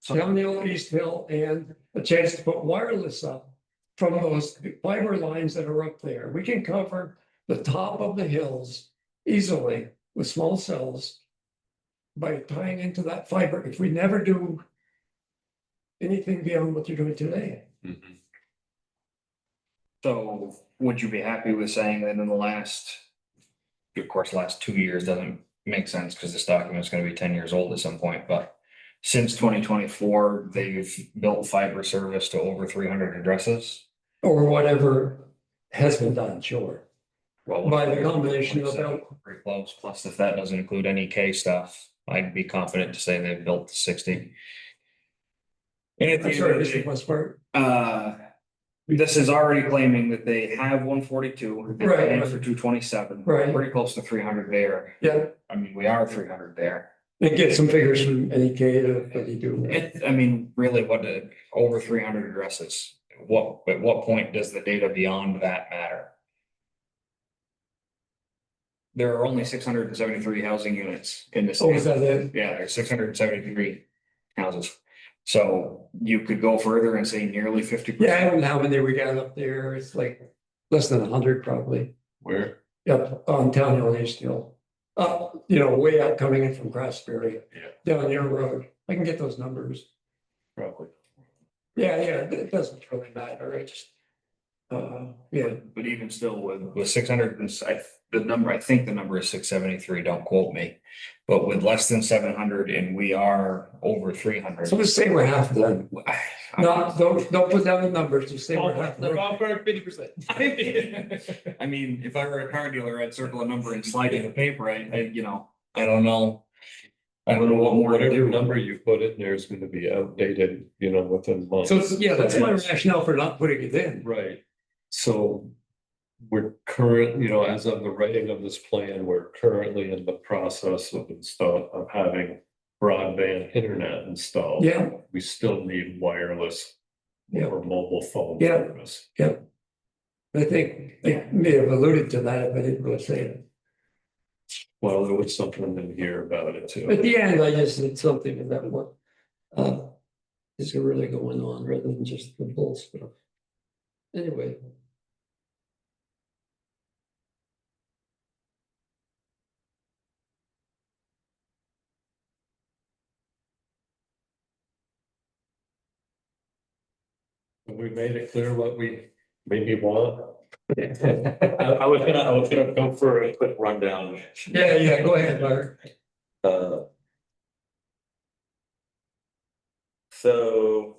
Down Hill, East Hill, and a chance to put wireless up from those fiber lines that are up there. We can cover the top of the hills easily with small cells by tying into that fiber. If we never do anything beyond what you're doing today. Mhm. So would you be happy with saying that in the last, of course, last 2 years doesn't make sense because this document's gonna be 10 years old at some point, but since 2024, they've built fiber service to over 300 addresses? Or whatever has been done, sure. Well, By the combination of that. pretty close, plus if that doesn't include any K stuff, I'd be confident to say they've built to 60. And at the I'm end sorry, of the Mr. day, Westport. this is already claiming that they have 142, they Right, planned right. for 227. Right. Pretty close to 300 there. Yeah, I mean, we are 300 there. and get some figures from NEK that they do. I mean, really, over 300 addresses? At what point does the data beyond that matter? There are only 673 housing units in this. Oh, is that it? Yeah, there's 673 houses. So you could go further and say nearly 50%. Yeah, I don't know how many we got up there. It's like less than 100 probably. Where? Yep, on Town Hill and East Hill. You know, way out coming in from Craftsbury. Yeah. Down your road. I can get those numbers. Probably. Yeah, it doesn't really matter. It's just. Yeah, But even still with 600 and I think the number is 673, don't quote me. But with less than 700 and we are over 300. so let's say we're half done. No, don't put down the numbers, just say we're half done. About 50%. I mean, if I were a car dealer, I'd circle a number and slide in the paper. I don't know. I don't know what more to Whatever do. number you put in there is gonna be outdated, within months. So, yeah, that's my rationale for not putting it in. Right, so we're as of the writing of this plan, we're currently in the process of having broadband internet installed. Yeah. We still need wireless Yeah. or mobile phone Yeah. service. I think I may have alluded to that if I didn't really say it. Well, there was something in here about it too. At the end, I just said something about what is really going on rather than just the bull stuff. Anyway. We made it clear what we maybe want. I was gonna go for a quick rundown. Yeah, go ahead, Larry. Uh. So.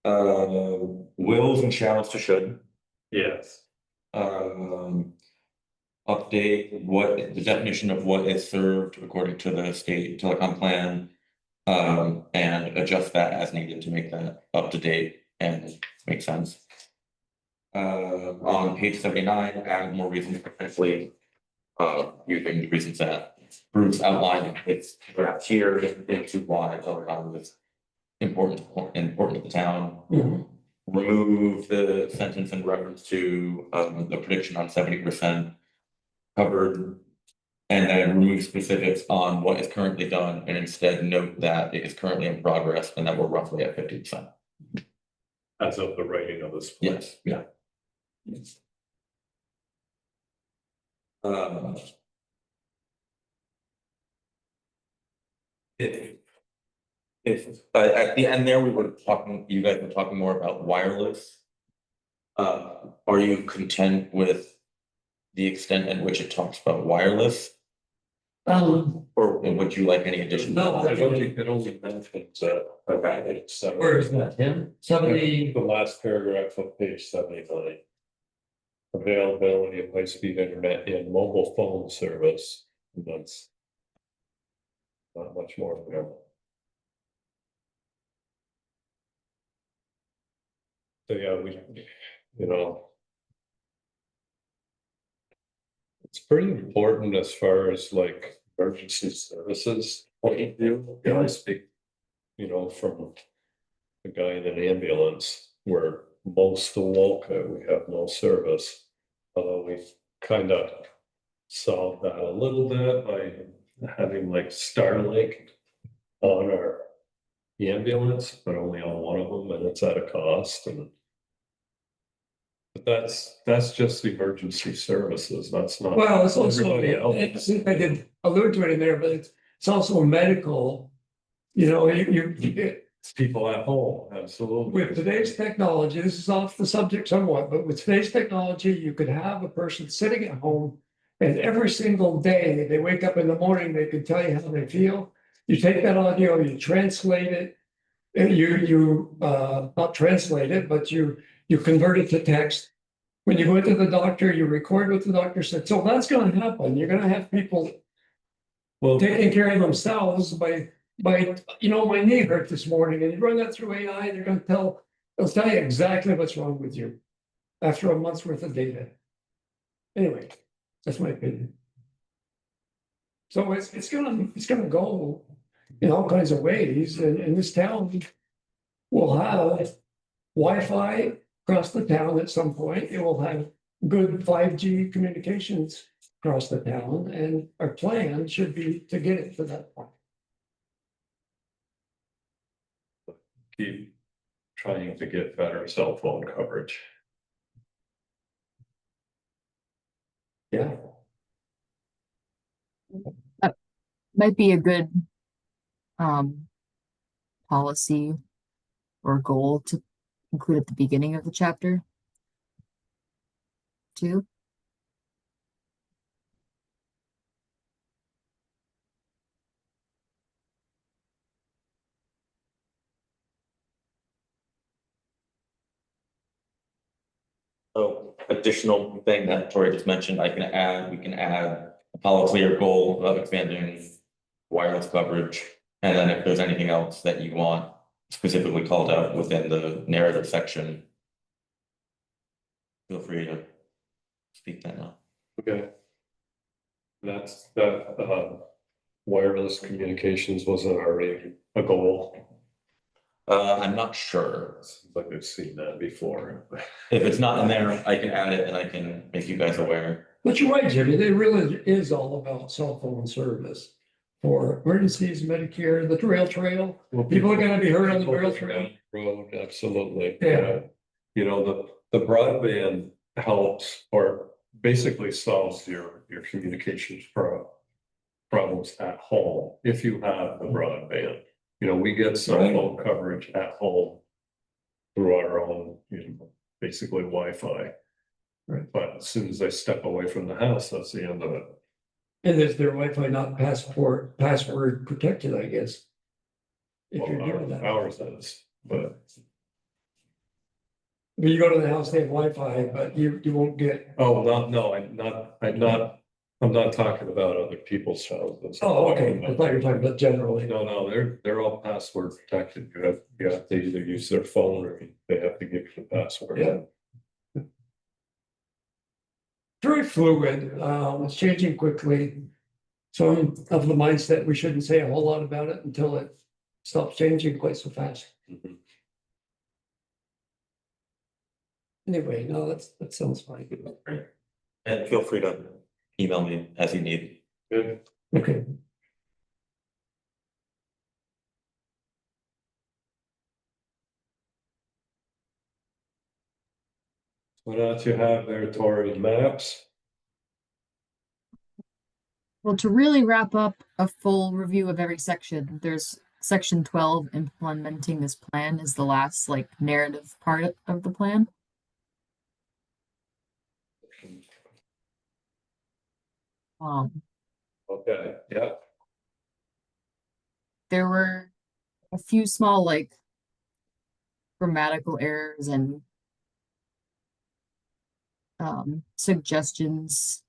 Wills and shalls to should. Yes. Update what the definition of what is served according to the state telecom plan. And adjust that as needed to make that up to date and make sense. On page 79, add more reasons potentially. Using the reasons that Bruce outlined, it's perhaps here into why telecom is important to the town. Remove the sentence in reference to the prediction on 70% covered. And then remove specifics on what is currently done and instead note that it is currently in progress and that we're roughly at 50%. As of the writing of this. Plan. Yes, yeah. If at the end there, we were talking, you guys were talking more about wireless. Are you content with the extent at which it talks about wireless? Or would you like any additional? No, It only mentions Okay. Where is that, Tim? The last paragraph of page 79. Availability of high-speed internet and mobile phone service. And that's not much more there. So yeah, you know. It's pretty important as far as like emergency services point of view. Yeah, I speak, from the guy in an ambulance where most of Wolcott, we have no service. Although we've kind of solved that a little bit by having like Starlink on our ambulance, but only on one of them, and it's at a cost. But that's just the emergency services. That's not. Well, it's also, everybody I else. think I did allude to it in there, but it's also medical. It's people at home, absolutely. With today's technology, this is off the subject somewhat, but with today's technology, you could have a person sitting at home. And every single day, they wake up in the morning, they can tell you how they feel. You take that audio, you translate it. And you not translate it, but you convert it to text. When you go into the doctor, you record what the doctor said. So that's gonna happen. You're gonna have people taking care of themselves by, my knee hurt this morning, and you run that through AI, they'll tell you exactly what's wrong with you after a month's worth of data. Anyway, that's my opinion. So it's gonna go in all kinds of ways, and this town will have Wi-Fi across the town at some point. It will have good 5G communications across the town, and our plan should be to get it to that point. Keep trying to get better cell phone coverage. Yeah. Might be a good policy or goal to include at the beginning of the chapter too. So additional thing that Tori just mentioned, we can add a policy or goal of expanding wireless coverage. And then if there's anything else that you want specifically called out within the narrative section, feel free to speak that now. Okay. That wireless communications wasn't already a goal. I'm not sure. Like I've seen that before. If it's not in there, I can add it and I can make you guys aware. But you're right, Jimmy, it really is all about cell phone service for emergencies, Medicare, the rail trail. Well, People are gonna be hurt on the rail trail. Road, absolutely. Yeah. The broadband helps or basically solves your communications problems at home if you have the broadband. We get cell phone coverage at home through our own, basically Wi-Fi. Right. But as soon as I step away from the house, that's the end of it. And is their Wi-Fi not password protected, I guess? If you're doing that. Ours is, but, When you go to the house, they have Wi-Fi, but you won't get, oh, no, I'm not talking about other people's houses. oh, okay, I thought you were talking about generally. No, they're all password protected. You have to either use their phone or they have to give you the password. Yeah. Very fluid, it's changing quickly. So I'm of the mindset we shouldn't say a whole lot about it until it stops changing quite so fast. Mhm. Anyway, no, that sounds fine. And feel free to email me as you need. Good. Okay, What else you have there, Tori? Maps? Well, to really wrap up a full review of every section, there's section 12, implementing this plan is the last like narrative part of the plan. Um, Okay, yeah. there were a few small like grammatical errors and suggestions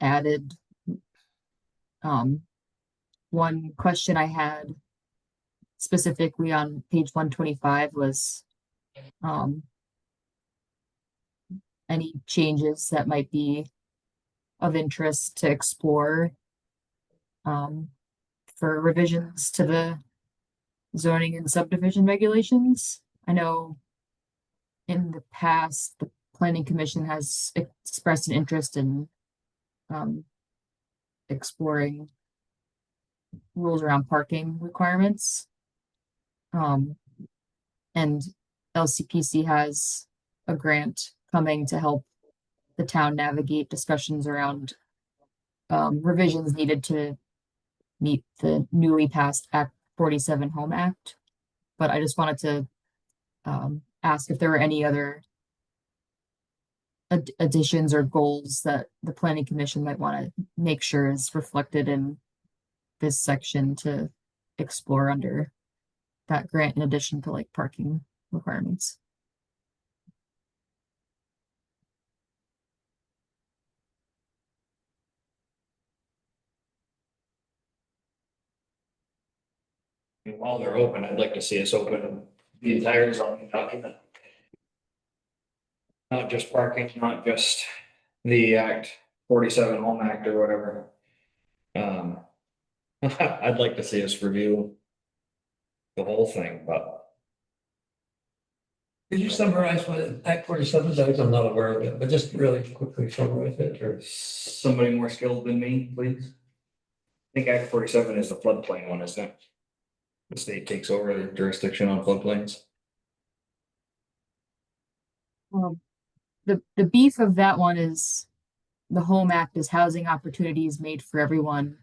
added. One question I had specifically on page 125 was any changes that might be of interest to explore for revisions to the zoning and subdivision regulations. I know in the past, the planning commission has expressed an interest in exploring rules around parking requirements. And LCPC has a grant coming to help the town navigate discussions around revisions needed to meet the newly passed Act 47 Home Act. But I just wanted to ask if there were any other additions or goals that the planning commission might want to make sure is reflected in this section to explore under that grant in addition to like parking requirements. And while they're open, I'd like to see us open the entire zoning document. Not just parking, not just the Act 47 Home Act or whatever. I'd like to see us review the whole thing, but could you summarize what Act 47 is? I'm not aware of it, but just really quickly summarize it, or? somebody more skilled than me, please. I think Act 47 is the floodplain one, isn't it? The state takes over the jurisdiction on floodplains. The beef of that one is the Home Act is housing opportunities made for everyone,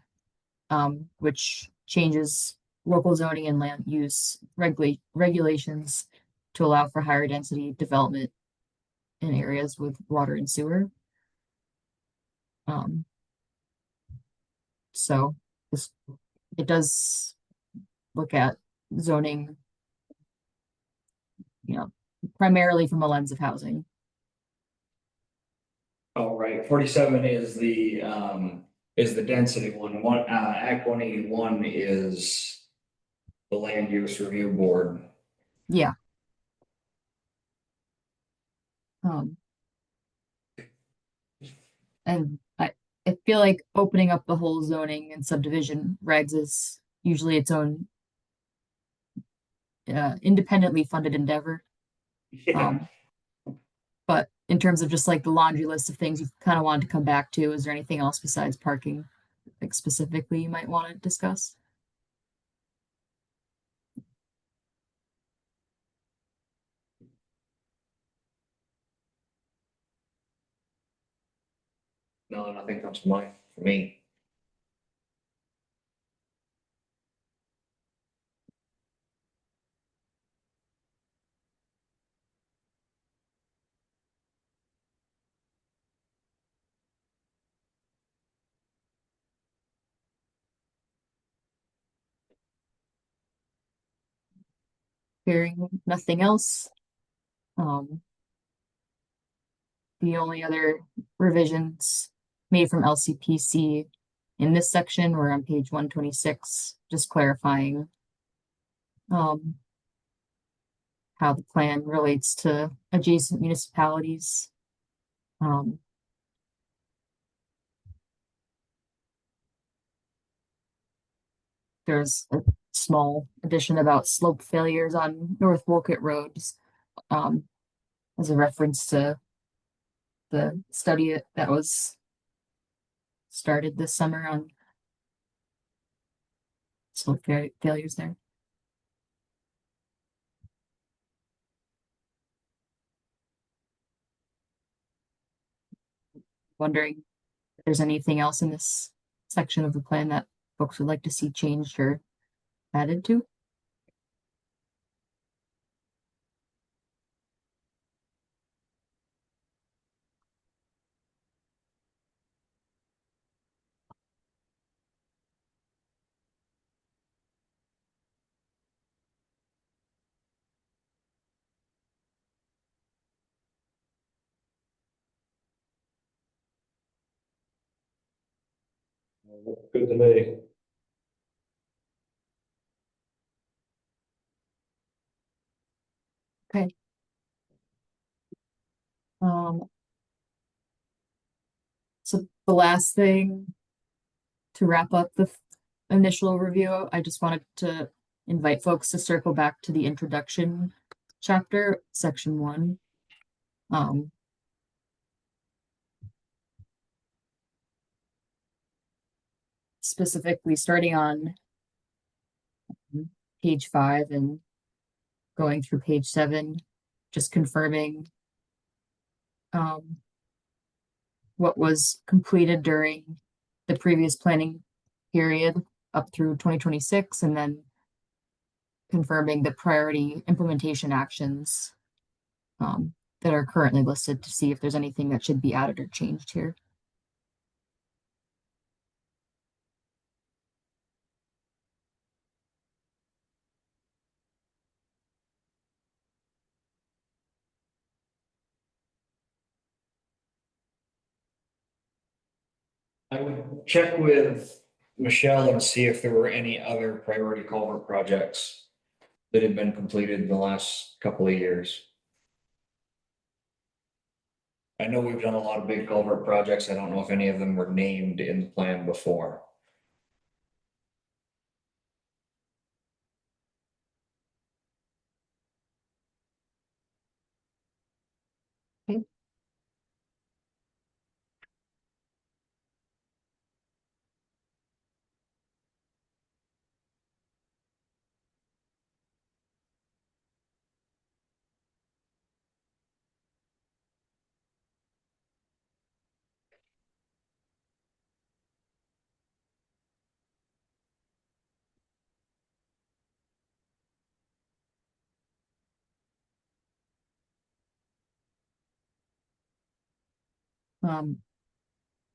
which changes local zoning and land use regulations to allow for higher density development in areas with water and sewer. So this it does look at zoning, primarily from a lens of housing. Oh, right, 47 is the density one, Act 181 is the land use review board. Yeah. And I feel like opening up the whole zoning and subdivision regs is usually its own independently funded endeavor. But in terms of just like the laundry list of things you kind of wanted to come back to, is there anything else besides parking, like specifically you might want to discuss? No, nothing comes to mind for me. Hearing nothing else. The only other revisions made from LCPC in this section were on page 126, just clarifying how the plan relates to adjacent municipalities. There's a small addition about slope failures on North Wolcott roads, as a reference to the study that was started this summer on slope failures there. Wondering if there's anything else in this section of the plan that folks would like to see changed or added to. Good to me. Okay. So the last thing to wrap up the initial review, I just wanted to invite folks to circle back to the introduction chapter, section 1. Specifically starting on page 5 and going through page 7, just confirming what was completed during the previous planning period up through 2026, and then confirming the priority implementation actions that are currently listed to see if there's anything that should be added or changed here. I would check with Michelle and see if there were any other priority culvert projects that had been completed in the last couple of years. I know we've done a lot of big culvert projects. I don't know if any of them were named in the plan before.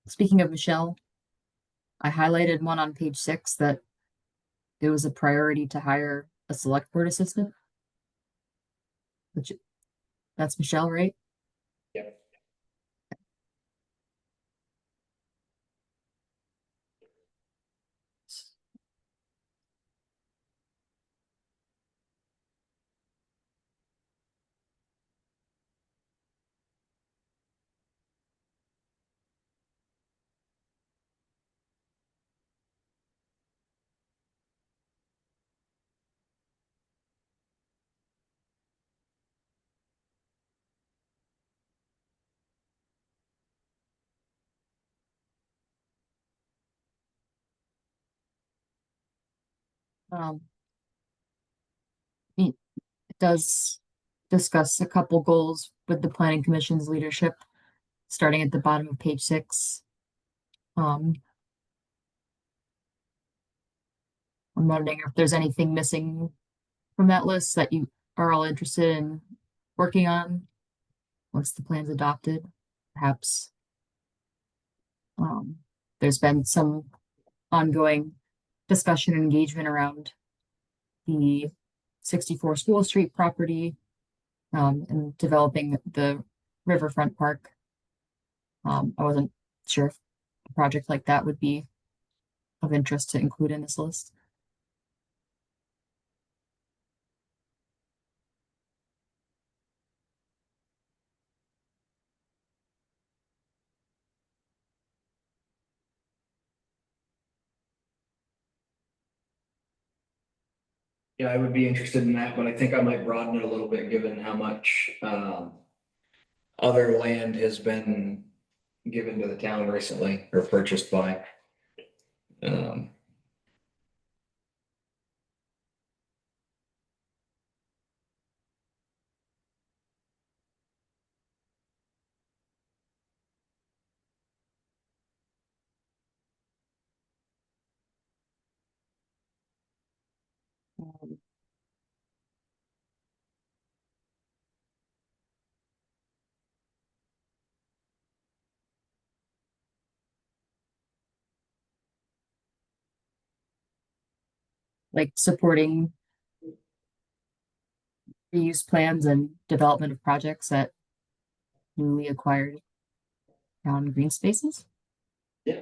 Speaking of Michelle, I highlighted one on page 6 that it was a priority to hire a select board assistant. Which that's Michelle, right? Yep. Um, it does discuss a couple goals with the planning commission's leadership, starting at the bottom of page 6. I'm wondering if there's anything missing from that list that you are all interested in working on once the plan's adopted. Perhaps there's been some ongoing discussion and engagement around the 64 School Street property, and developing the riverfront park. I wasn't sure if a project like that would be of interest to include in this list. Yeah, I would be interested in that, but I think I might broaden it a little bit, given how much, other land has been given to the town recently or purchased by. Um, Like supporting reuse plans and development of projects at newly acquired town green spaces. Yeah.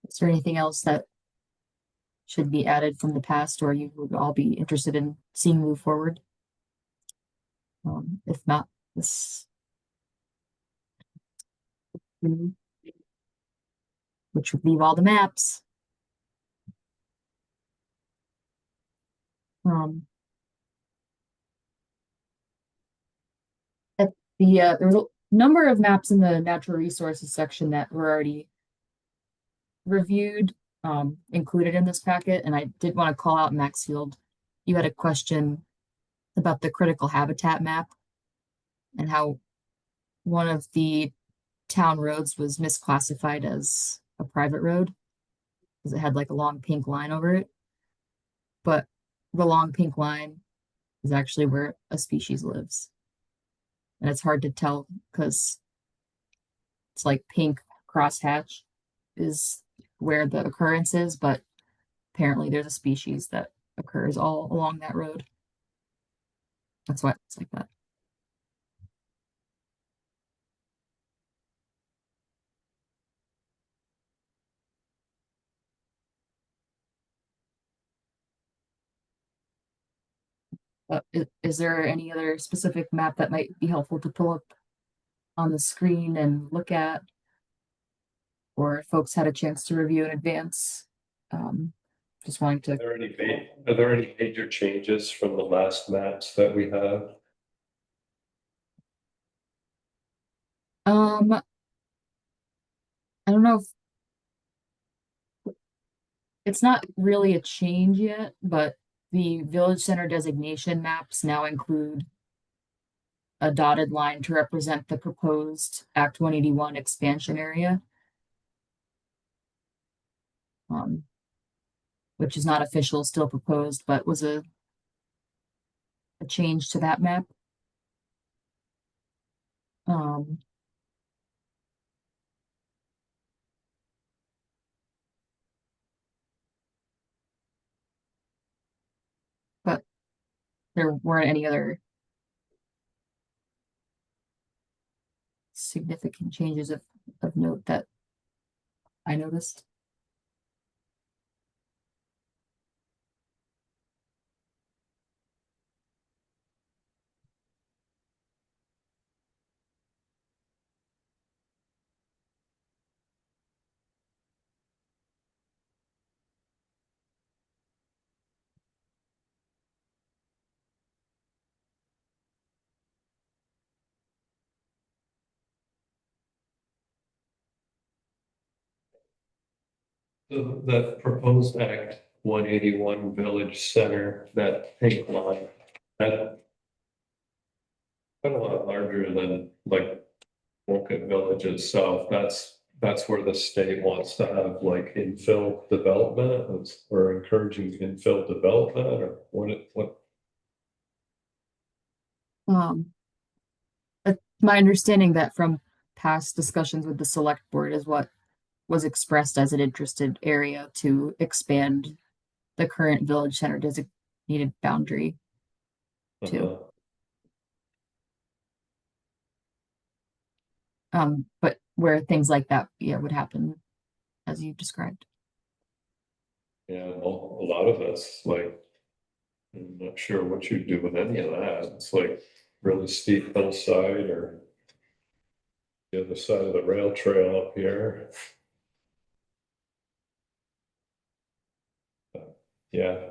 Is there anything else that should be added from the past or you would all be interested in seeing move forward? If not, this which would leave all the maps. Um, at there was a number of maps in the natural resources section that were already reviewed, included in this packet, and I did want to call out Maxfield. You had a question about the critical habitat map and how one of the town roads was misclassified as a private road because it had like a long pink line over it. But the long pink line is actually where a species lives. And it's hard to tell because it's like pink crosshatch is where the occurrence is, but apparently there's a species that occurs all along that road. That's why it's like that. Is there any other specific map that might be helpful to pull up on the screen and look at? Or if folks had a chance to review in advance? Just wanting to. Are there any major changes from the last maps that we have? I don't know if it's not really a change yet, but the village center designation maps now include a dotted line to represent the proposed Act 181 expansion area. Which is not official, still proposed, but was a change to that map. there weren't any other significant changes of note that I noticed. The proposed Act 181 Village Center, that pink line, that quite a lot larger than like Wolcott Village itself. That's where the state wants to have like infill development, or encouraging infill development, or what? Um, my understanding that from past discussions with the select board is what was expressed as an interested area to expand the current village center designated boundary too. Uh, But where things like that, yeah, would happen as you described. Yeah, well, a lot of us, like, I'm not sure what you do with any of that. It's like really steep hillside or the other side of the rail trail up here. Yeah.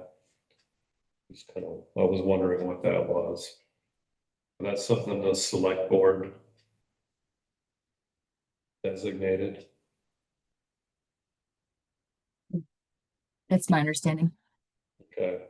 Just kind of, I was wondering what that was. That's something the select board designated. That's my understanding. Okay.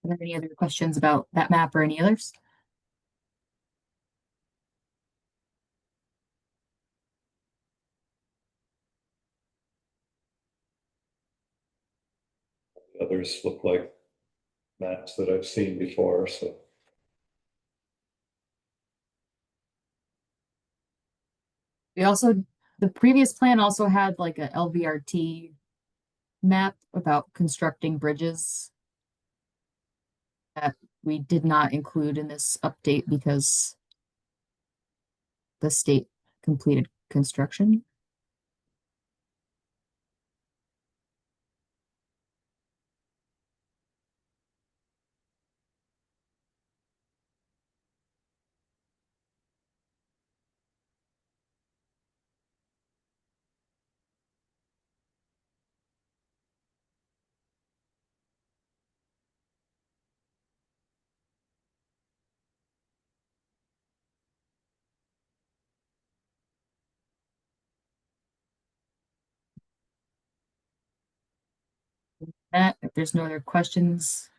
Are there any other questions about that map or any others? Others look like maps that I've seen before, so. We also, the previous plan also had like a LVRT map about constructing bridges that we did not include in this update because the state completed construction. That, if there's no other questions,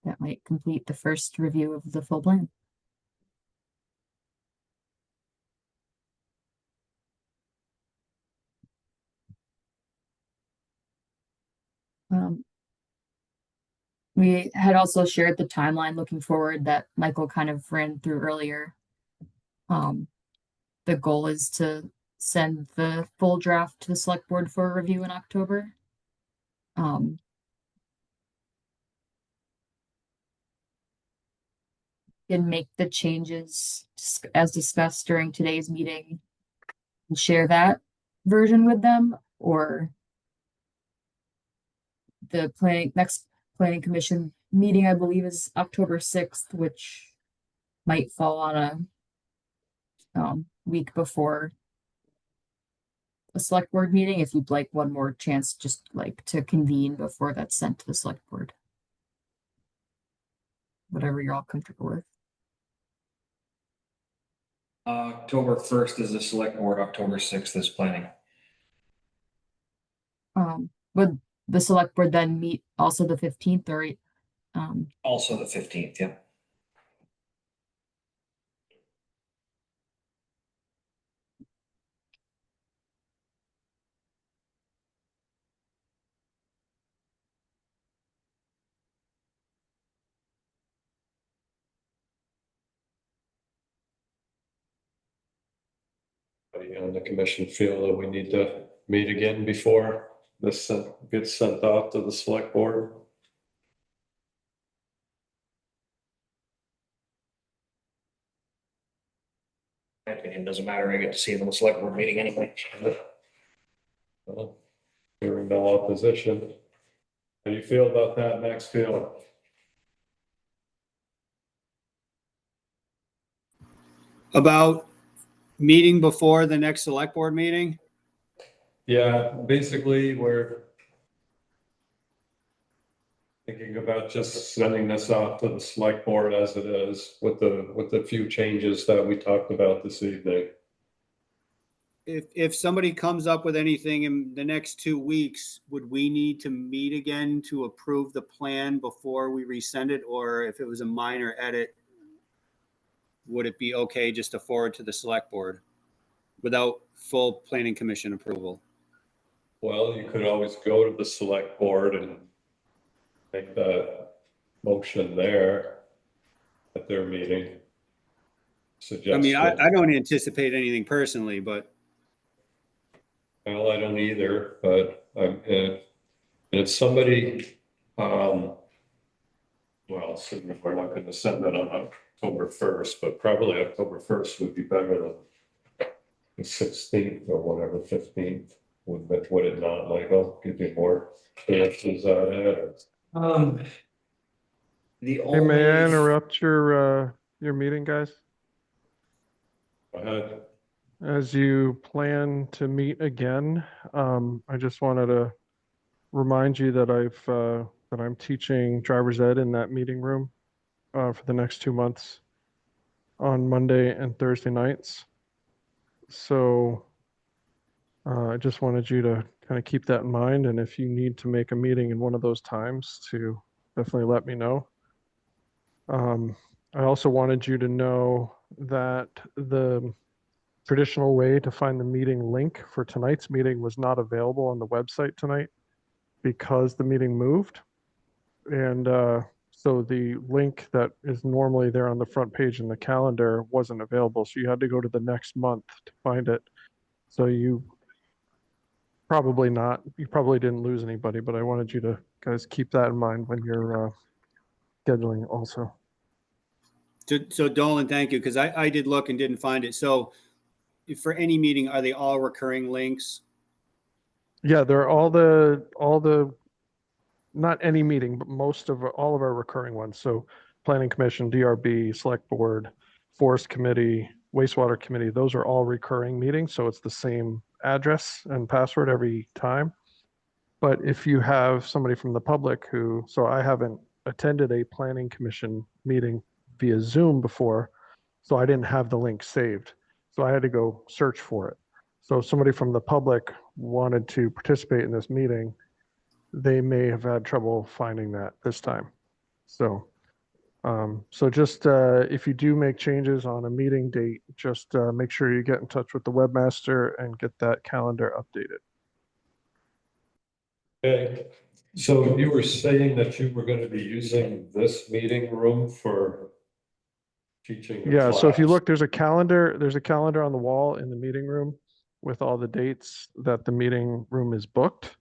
that might complete the first review of the full plan. Um, we had also shared the timeline looking forward that Michael kind of ran through earlier. The goal is to send the full draft to the select board for review in October. And make the changes as discussed during today's meeting and share that version with them, or the next planning commission meeting, I believe, is October 6th, which might fall on a week before a select board meeting, if you'd like one more chance just like to convene before that's sent to the select board. Whatever you're all comfortable with. October 1st is the select board, October 6th is planning. Would the select board then meet also the 15th or Also the 15th, yeah. On the commission feel that we need to meet again before this gets sent off to the select board? My opinion, doesn't matter, I get to see them in the select board meeting anyway. Well, hearing no opposition. How do you feel about that, Maxfield? About meeting before the next select board meeting? Yeah, basically, we're thinking about just sending this off to the select board as it is with the few changes that we talked about this evening. If somebody comes up with anything in the next 2 weeks, would we need to meet again to approve the plan before we resend it? Or if it was a minor edit, would it be okay just to forward to the select board without full planning commission approval? Well, you could always go to the select board and make that motion there at their meeting. I mean, I Suggested. don't anticipate anything personally, but Well, I don't either, but I'm, and if somebody, well, so we're not gonna send that on October 1st, but probably October 1st would be better than the 16th or whatever, 15th. Would it not, Michael? Give you more chances on it? The Hey, may I only, interrupt your meeting, guys? Go ahead. As you plan to meet again, I just wanted to remind you that that I'm teaching driver's ed in that meeting room for the next 2 months on Monday and Thursday nights. So I just wanted you to kind of keep that in mind, and if you need to make a meeting in one of those times, to definitely let me know. I also wanted you to know that the traditional way to find the meeting link for tonight's meeting was not available on the website tonight because the meeting moved. And so the link that is normally there on the front page in the calendar wasn't available. So you had to go to the next month to find it. So you probably didn't lose anybody, but I wanted you to guys keep that in mind when you're scheduling also. so Dolan, thank you, because I did look and didn't find it. So for any meeting, are they all recurring links? Yeah, they're all the not any meeting, but most of all of our recurring ones. So Planning Commission, DRB, Select Board, Forest Committee, Wastewater Committee, those are all recurring meetings. So it's the same address and password every time. But if you have somebody from the public so I haven't attended a Planning Commission meeting via Zoom before, so I didn't have the link saved. So I had to go search for it. So if somebody from the public wanted to participate in this meeting, they may have had trouble finding that this time. So, so just if you do make changes on a meeting date, just make sure you get in touch with the webmaster and get that calendar updated. Okay, so you were saying that you were gonna be using this meeting room for teaching the Yeah, so if you class? look, there's a calendar on the wall in the meeting room with all the dates that the meeting room is booked.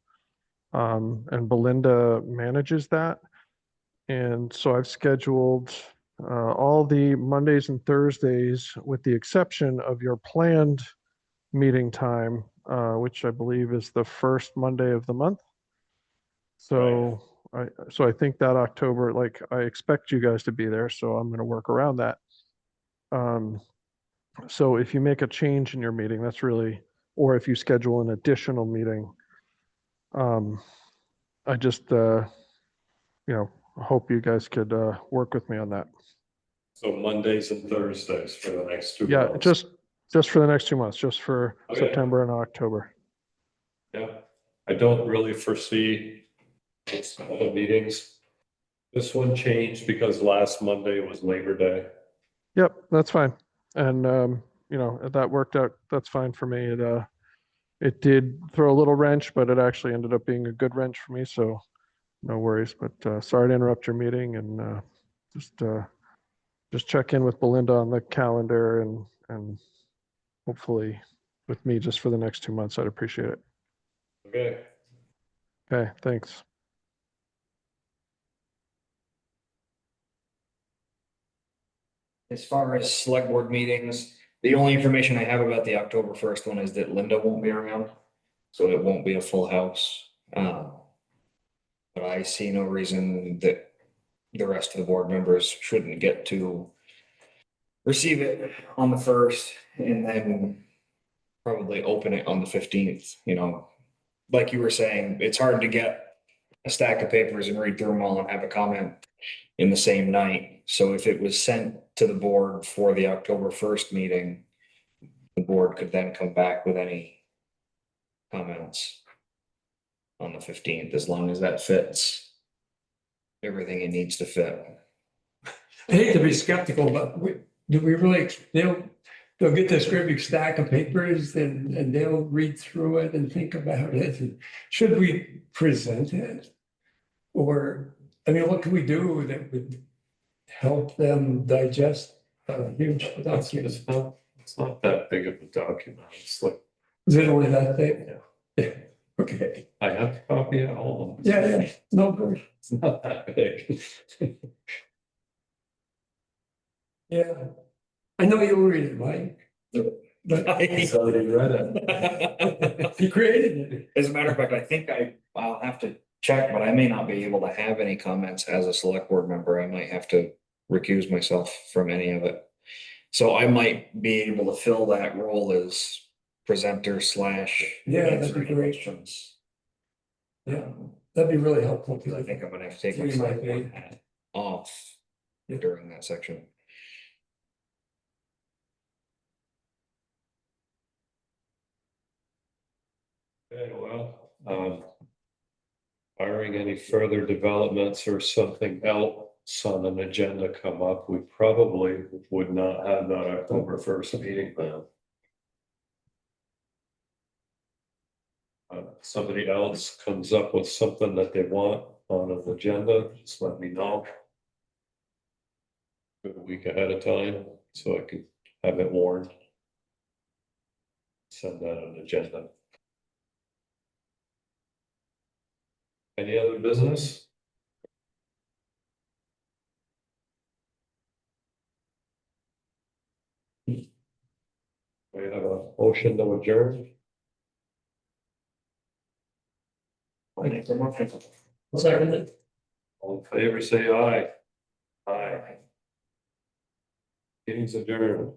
And Belinda manages that. And so I've scheduled all the Mondays and Thursdays with the exception of your planned meeting time, which I believe is the first Monday of the month. So I think that October, like I expect you guys to be there, so I'm going to work around that. So if you make a change in your meeting, that's really, or if you schedule an additional meeting, I just, hope you guys could work with me on that. So Mondays and Thursdays for the next 2 Yeah, months. just for the next 2 months, just for Okay. September and October. Yeah, I don't really foresee other meetings. This one changed because last Monday was Labor Day. Yep, that's fine. And, that worked out. That's fine for me. It did throw a little wrench, but it actually ended up being a good wrench for me. So no worries. But sorry to interrupt your meeting, and just check in with Belinda on the calendar, and hopefully with me just for the next 2 months. I'd appreciate it. Okay, Okay, thanks. As far as select board meetings, the only information I have about the October 1st one is that Linda won't be around. So it won't be a full house. But I see no reason that the rest of the board members shouldn't get to receive it on the 1st and then probably open it on the 15th, Like you were saying, it's hard to get a stack of papers and read through them all and have a comment in the same night. So if it was sent to the board for the October 1st meeting, the board could then come back with any comments on the 15th, as long as that fits everything it needs to fit. I hate to be skeptical, but do we really, they'll get this great big stack of papers and they'll read through it and think about it. And should we present it? Or, I mean, what can we do that would help them digest a huge document? it's not that big of a document. It's like, Is it only that big? Yeah. Okay. I have a copy at home. Yeah, no good. It's not that big. Yeah. I know you'll read it, Mike. But He's already read it. he created it. As a matter of fact, I think I'll have to check, but I may not be able to have any comments as a select board member. I might have to recuse myself from any of it. So I might be able to fill that role as presenter slash. Yeah, that'd be answering great. questions. Yeah, that'd be really helpful. Because I think I'm gonna have to take my Three might select board be. hat off Yeah. during that section. Okay, well, barring any further developments or something else on an agenda come up, we probably would not have that October 1st meeting then. Somebody else comes up with something that they want on an agenda, just let me know. A week ahead of time, so I can have it warned. Send that on agenda. Any other business? We have a motion to adjourn. Second it. All in favor, say aye. Aye. Meeting's adjourned.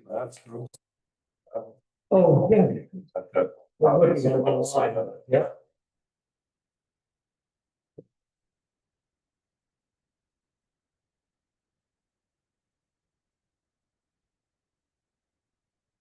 That's true. Oh, yeah. Okay. Well, what are you gonna go sign on it? Yeah.